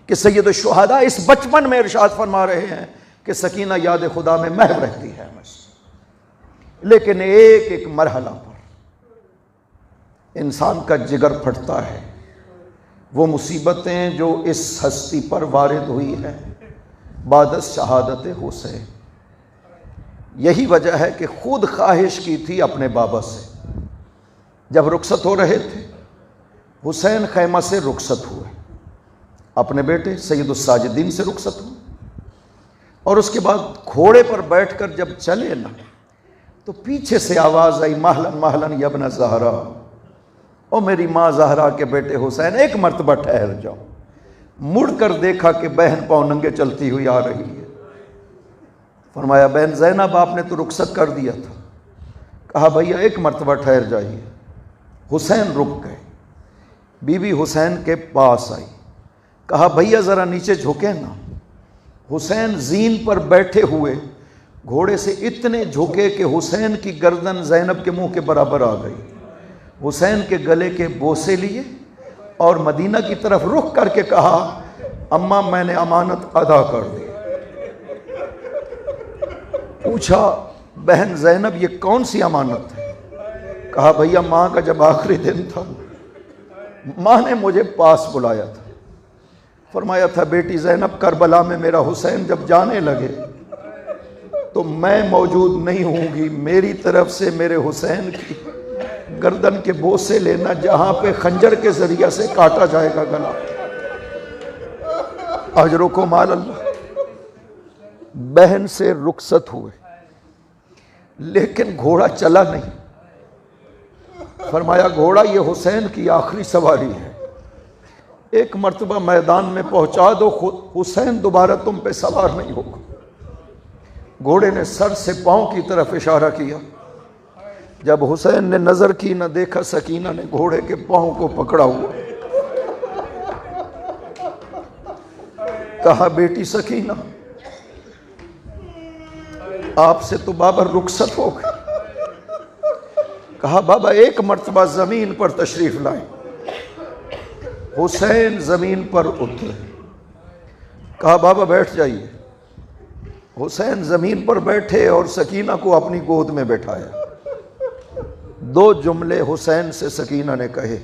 کہ سید الشہداء اس بچپن میں ارشاد فرما رہے ہیں کہ سکینہ یاد خدا میں محو رہتی ہے۔ لیکن ایک ایک مرحلہ پر انسان کا جگر پھٹتا ہے، وہ مصیبتیں جو اس ہستی پر وارد ہوئی ہیں بعد از شہادت حسین۔ یہی وجہ ہے کہ خود خواہش کی تھی اپنے بابا سے، جب رخصت ہو رہے تھے حسین خیمہ سے رخصت ہوئے، اپنے بیٹے سید الساجدین سے رخصت ہوئے، اور اس کے بعد گھوڑے پر بیٹھ کر جب چلے نا تو پیچھے سے آواز آئی مہلن مہلن یا ابن زہرا، او میری ماں زہرا کے بیٹے حسین ایک مرتبہ ٹھہر جاؤ۔ مڑ کر دیکھا کہ بہن پاؤں ننگے چلتی ہوئی آ رہی ہے۔ فرمایا بہن زینب آپ نے تو رخصت کر دیا تھا۔ کہا بھیا ایک مرتبہ ٹھہر جائیے۔ حسین رک گئے، بی بی حسین کے پاس آئی، کہا بھیا ذرا نیچے جھکے نا۔ حسین زین پر بیٹھے ہوئے گھوڑے سے اتنے جھکے کہ حسین کی گردن زینب کے منہ کے برابر آ گئی۔ حسین کے گلے کے بوسے لیے اور مدینہ کی طرف رخ کر کے کہا اماں میں نے امانت ادا کر دی۔ پوچھا بہن زینب یہ کون سی امانت ہے؟ کہا بھیا ماں کا جب آخری دن تھا ماں نے مجھے پاس بلایا تھا، فرمایا تھا بیٹی زینب کربلا میں میرا حسین جب جانے لگے تو میں موجود نہیں ہوں گی، میری طرف سے میرے حسین کی گردن کے بوسے لینا جہاں پہ خنجر کے ذریعہ سے کاٹا جائے گا گلا۔ اجرکم مال اللہ۔ بہن سے رخصت ہوئے لیکن گھوڑا چلا نہیں۔ فرمایا گھوڑا یہ حسین کی آخری سواری ہے، ایک مرتبہ میدان میں پہنچا دو، حسین دوبارہ تم پہ سوار نہیں ہوگا۔ گھوڑے نے سر سے پاؤں کی طرف اشارہ کیا۔ جب حسین نے نظر کی نہ دیکھا سکینہ نے گھوڑے کے پاؤں کو پکڑا ہوا۔ کہا بیٹی سکینہ آپ سے تو بابا رخصت ہو گئی۔ کہا بابا ایک مرتبہ زمین پر تشریف لائیں۔ حسین زمین پر اترے۔ کہا بابا بیٹھ جائیے۔ حسین زمین پر بیٹھے اور سکینہ کو اپنی گود میں بٹھایا۔ دو جملے حسین سے سکینہ نے کہے،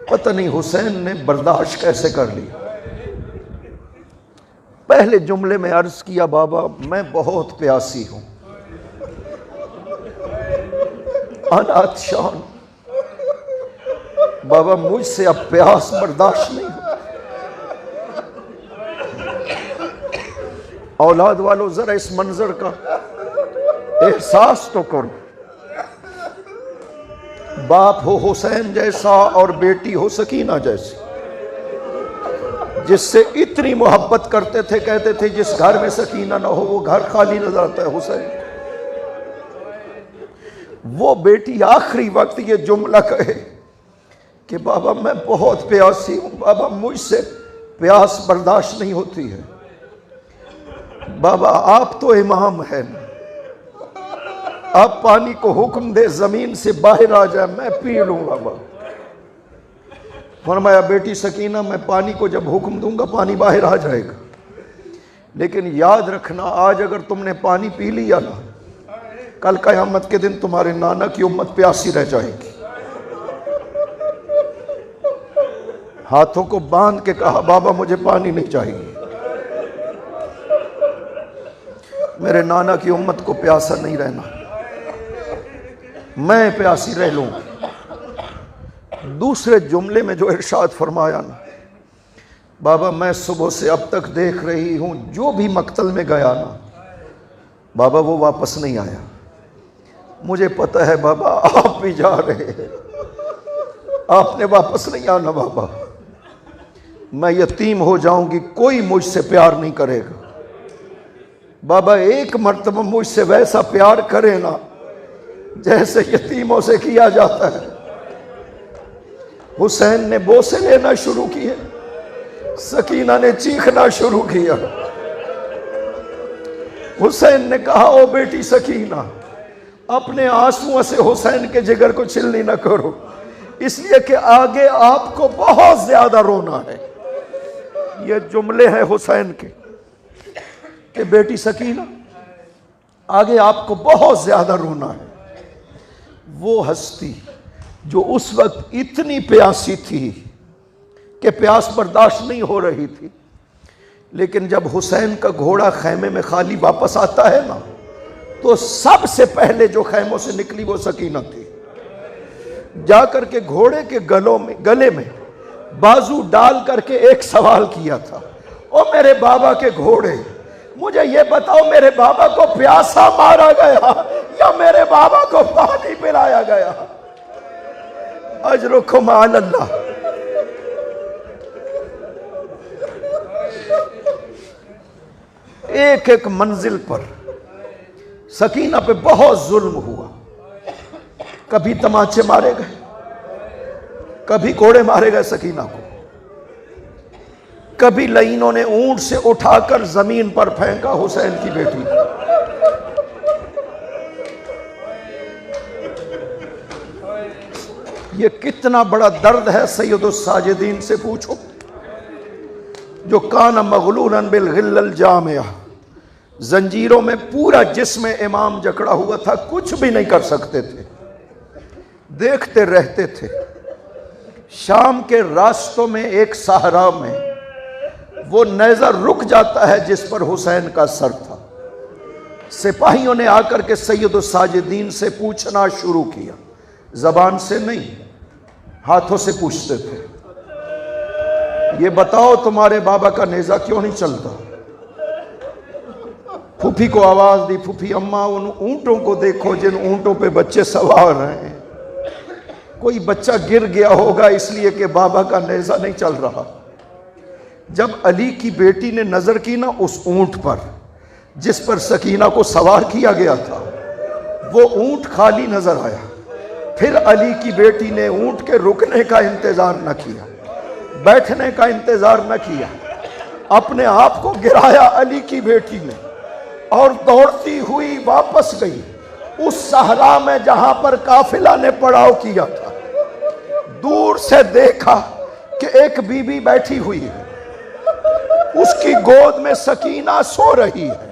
پتہ نہیں حسین نے برداشت کیسے کر لیا۔ پہلے جملے میں عرض کیا بابا میں بہت پیاسی ہوں، انا عطشان، بابا مجھ سے اب پیاس برداشت نہیں ہو۔ اولاد والو ذرا اس منظر کا احساس تو کرو، باپ ہو حسین جیسا اور بیٹی ہو سکینہ جیسی، جس سے اتنی محبت کرتے تھے، کہتے تھے جس گھر میں سکینہ نہ ہو وہ گھر خالی نظر آتا ہے حسین۔ وہ بیٹی آخری وقت یہ جملہ کہے کہ بابا میں بہت پیاسی ہوں، بابا مجھ سے پیاس برداشت نہیں ہوتی ہے۔ بابا آپ تو امام ہیں، آپ پانی کو حکم دے زمین سے باہر آ جائے میں پی لوں بابا۔ فرمایا بیٹی سکینہ میں پانی کو جب حکم دوں گا پانی باہر آ جائے گا، لیکن یاد رکھنا آج اگر تم نے پانی پی لیا نا کل قیامت کے دن تمہارے نانا کی امت پیاسی رہ جائے گی۔ ہاتھوں کو باندھ کے کہا بابا مجھے پانی نہیں چاہیے، میرے نانا کی امت کو پیاسا نہیں رہنا، میں پیاسی رہ لوں۔ دوسرے جملے میں جو ارشاد فرمایا نا، بابا میں صبح سے اب تک دیکھ رہی ہوں جو بھی مقتل میں گیا نا بابا وہ واپس نہیں آیا، مجھے پتہ ہے بابا آپ بھی جا رہے ہیں، آپ نے واپس نہیں آنا بابا، میں یتیم ہو جاؤں گی، کوئی مجھ سے پیار نہیں کرے گا۔ بابا ایک مرتبہ مجھ سے ویسا پیار کرے نا جیسے یتیموں سے کیا جاتا ہے۔ حسین نے بوسے لینا شروع کیے، سکینہ نے چیخنا شروع کیا۔ حسین نے کہا او بیٹی سکینہ اپنے آنسوؤں سے حسین کے جگر کو چھلنی نہ کرو، اس لیے کہ آگے آپ کو بہت زیادہ رونا ہے۔ یہ جملے ہیں حسین کے کہ بیٹی سکینہ آگے آپ کو بہت زیادہ رونا ہے۔ وہ ہستی جو اس وقت اتنی پیاسی تھی کہ پیاس برداشت نہیں ہو رہی تھی، لیکن جب حسین کا گھوڑا خیمے میں خالی واپس آتا ہے نا تو سب سے پہلے جو خیموں سے نکلی وہ سکینہ تھی۔ جا کر کے گھوڑے کے گلے میں بازو ڈال کر کے ایک سوال کیا تھا، او میرے بابا کے گھوڑے، مجھے یہ بتاؤ میرے بابا کو پیاسا مارا گیا یا میرے بابا کو پانی پلایا گیا؟ اجرکم علی اللہ۔ ایک ایک منزل پر سکینہ پہ بہت ظلم ہوا، کبھی تماچے مارے گئے، کبھی کوڑے مارے گئے سکینہ کو، کبھی لعینوں نے اونٹ سے اٹھا کر زمین پر پھینکا حسین کی بیٹی۔ یہ کتنا بڑا درد ہے سید الساجدین سے پوچھو، جو کان مغلولا بالغل الجامعہ، زنجیروں میں پورا جسم امام جکڑا ہوا تھا، کچھ بھی نہیں کر سکتے تھے، دیکھتے رہتے تھے۔ شام کے راستوں میں ایک صحرا میں وہ نیزہ رک جاتا ہے جس پر حسین کا سر تھا۔ سپاہیوں نے آ کر کے سید الساجدین سے پوچھنا شروع کیا، زبان سے نہیں، ہاتھوں سے پوچھتے تھے، یہ بتاؤ تمہارے بابا کا نیزہ کیوں نہیں چلتا؟ پھوپھی کو آواز دی، پھوپھی اماں ان اونٹوں کو دیکھو جن اونٹوں پہ بچے سوار ہیں، کوئی بچہ گر گیا ہوگا اس لیے کہ بابا کا نیزہ نہیں چل رہا۔ جب علی کی بیٹی نے نظر کی نا اس اونٹ پر جس پر سکینہ کو سوار کیا گیا تھا، وہ اونٹ خالی نظر آیا۔ پھر علی کی بیٹی نے اونٹ کے رکنے کا انتظار نہ کیا، بیٹھنے کا انتظار نہ کیا، اپنے آپ کو گرایا علی کی بیٹی نے اور دوڑتی ہوئی واپس گئی اس صحرا میں جہاں پر قافلہ نے پڑاؤ کیا تھا۔ دور سے دیکھا کہ ایک بی بی بیٹھی ہوئی ہے، اس کی گود میں سکینہ سو رہی ہے۔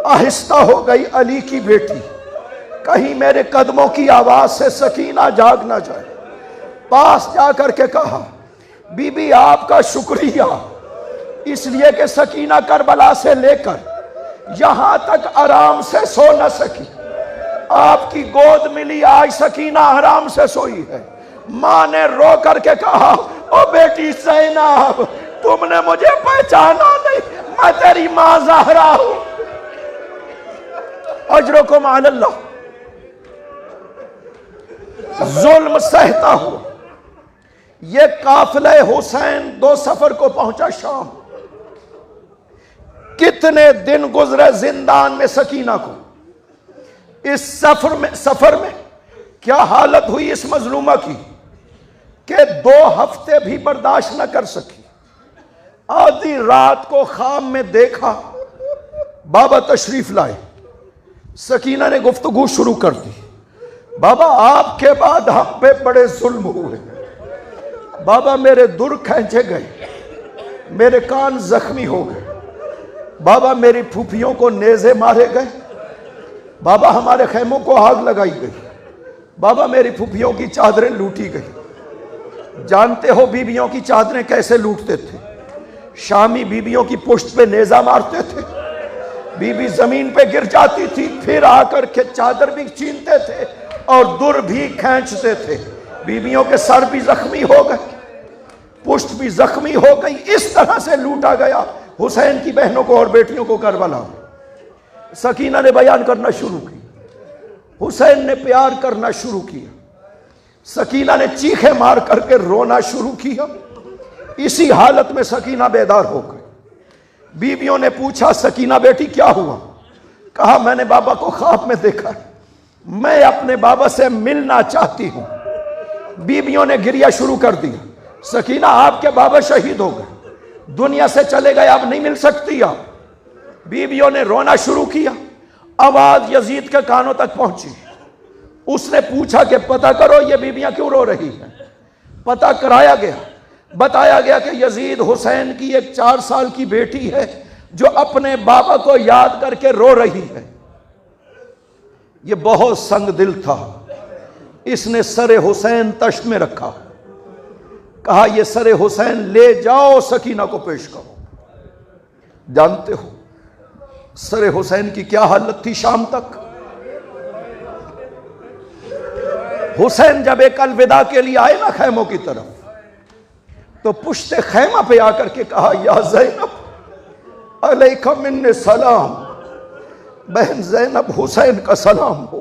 آہستہ ہو گئی علی کی بیٹی، کہیں میرے قدموں کی آواز سے سکینہ جاگ نہ جائے۔ پاس جا کر کے کہا، بی بی آپ کا شکریہ، اس لیے کہ سکینہ کربلا سے لے کر یہاں تک آرام سے سو نہ سکی، آپ کی گود ملی، آج سکینہ آرام سے سوئی ہے۔ ماں نے رو کر کے کہا، او بیٹی زینب، تم نے مجھے پہچانا نہیں، میں تیری ماں زہرا ہوں۔ اجرکم علی اللہ۔ ظلم سہتا ہوا یہ قافلہ حسین دو سفر کو پہنچا شام۔ کتنے دن گزرے زندان میں سکینہ کو، اس سفر میں کیا حالت ہوئی اس مظلومہ کی کہ 2 ہفتے بھی برداشت نہ کر سکی۔ آدھی رات کو خواب میں دیکھا بابا تشریف لائے، سکینہ نے گفتگو شروع کر دی، بابا آپ کے بعد ہم پہ بڑے ظلم ہوئے، بابا میرے در کھینچے گئے، میرے کان زخمی ہو گئے، بابا میری پھوپھیوں کو نیزے مارے گئے، بابا ہمارے خیموں کو آگ لگائی گئی، بابا میری پھوپھیوں کی چادریں لوٹی گئی۔ جانتے ہو بیویوں کی چادریں کیسے لوٹتے تھے؟ شامی بیویوں کی پشت پہ نیزہ مارتے تھے، بی بی زمین پہ گر جاتی تھی، پھر آ کر کے چادر بھی چھینتے تھے اور در بھی کھینچتے تھے، بیویوں کے سر بھی زخمی ہو گئے، پشت بھی زخمی ہو گئی۔ اس طرح سے لوٹا گیا حسین کی بہنوں کو اور بیٹیوں کو کربلا۔ سکینہ نے بیان کرنا شروع کی، حسین نے پیار کرنا شروع کیا، سکینہ نے چیخیں مار کر کے رونا شروع کیا۔ اسی حالت میں سکینہ بیدار ہو گئی۔ بیویوں نے پوچھا، سکینہ بیٹی کیا ہوا؟ کہا میں نے بابا کو خواب میں دیکھا، میں اپنے بابا سے ملنا چاہتی ہوں۔ بیویوں نے گریہ شروع کر دیا، سکینہ آپ کے بابا شہید ہو گئے، دنیا سے چلے گئے، اب نہیں مل سکتی آپ۔ بیویوں نے رونا شروع کیا، آواز یزید کے کانوں تک پہنچی۔ اس نے پوچھا کہ پتہ کرو یہ بیویاں کیوں رو رہی ہیں۔ پتہ کرایا گیا، بتایا گیا کہ یزید حسین کی ایک 4 سال کی بیٹی ہے جو اپنے بابا کو یاد کر کے رو رہی ہے۔ یہ بہت سنگ دل تھا، اس نے سر حسین تشت میں رکھا، کہا یہ سر حسین لے جاؤ سکینہ کو پیش کرو۔ جانتے ہو سر حسین کی کیا حالت تھی شام تک؟ حسین جب ایک الوداع کے لیے آئے نا خیموں کی طرف، تو پشت خیمہ پہ آ کر کے کہا یا زینب علیکہ منِ سلام، بہن زینب حسین کا سلام ہو۔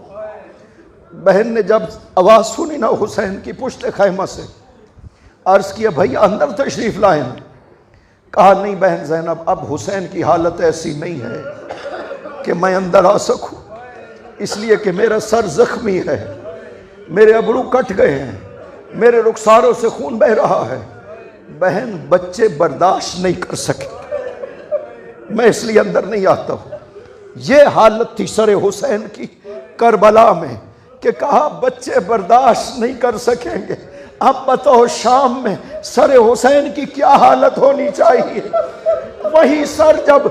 بہن نے جب آواز سنی نا حسین کی پشت خیمہ سے، عرض کیا بھائی اندر تشریف لائیں۔ کہا نہیں بہن زینب، اب حسین کی حالت ایسی نہیں ہے کہ میں اندر آ سکوں، اس لیے کہ میرا سر زخمی ہے، میرے ابرو کٹ گئے ہیں، میرے رخساروں سے خون بہ رہا ہے، بہن بچے برداشت نہیں کر سکے، میں اس لیے اندر نہیں آتا ہوں۔ یہ حالت تھی سر حسین کی کربلا میں کہ کہا بچے برداشت نہیں کر سکیں گے۔ اب بتاؤ شام میں سر حسین کی کیا حالت ہونی چاہیے۔ وہی سر جب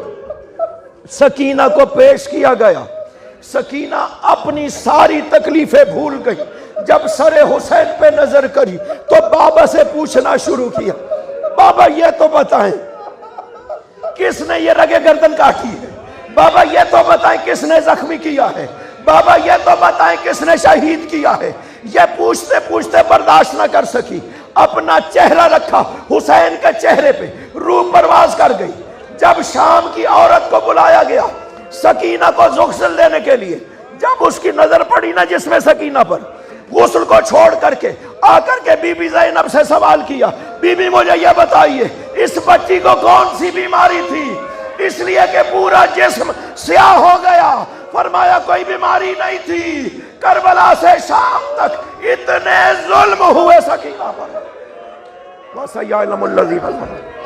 سکینہ کو پیش کیا گیا، سکینہ اپنی ساری تکلیفیں بھول گئی، جب سر حسین پہ نظر کری تو بابا سے پوچھنا شروع کیا، بابا یہ تو بتائیں کس نے یہ رگے گردن کاٹی ہے، بابا یہ تو بتائیں کس نے زخمی کیا ہے، بابا یہ تو بتائیں کس نے شہید کیا ہے۔ یہ پوچھتے پوچھتے برداشت نہ کر سکی، اپنا چہرہ رکھا حسین کے چہرے پہ، روح پرواز کر گئی۔ جب شام کی عورت کو بلایا گیا سکینہ کو غسل دینے کے لیے، جب اس کی نظر پڑی نا جس میں سکینہ پر، غسل کو چھوڑ کر کے آ کر کے بی بی زینب سے سوال کیا، بی بی مجھے یہ بتائیے اس بچی کو کون سی بیماری تھی؟ اس لیے کہ پورا جسم سیاہ ہو گیا۔ فرمایا کوئی بیماری نہیں تھی، کربلا سے شام تک اتنے ظلم ہوئے سکینہ پر۔ وَسَيَعْلَمُ الَّذِينَ ظَلَمُوا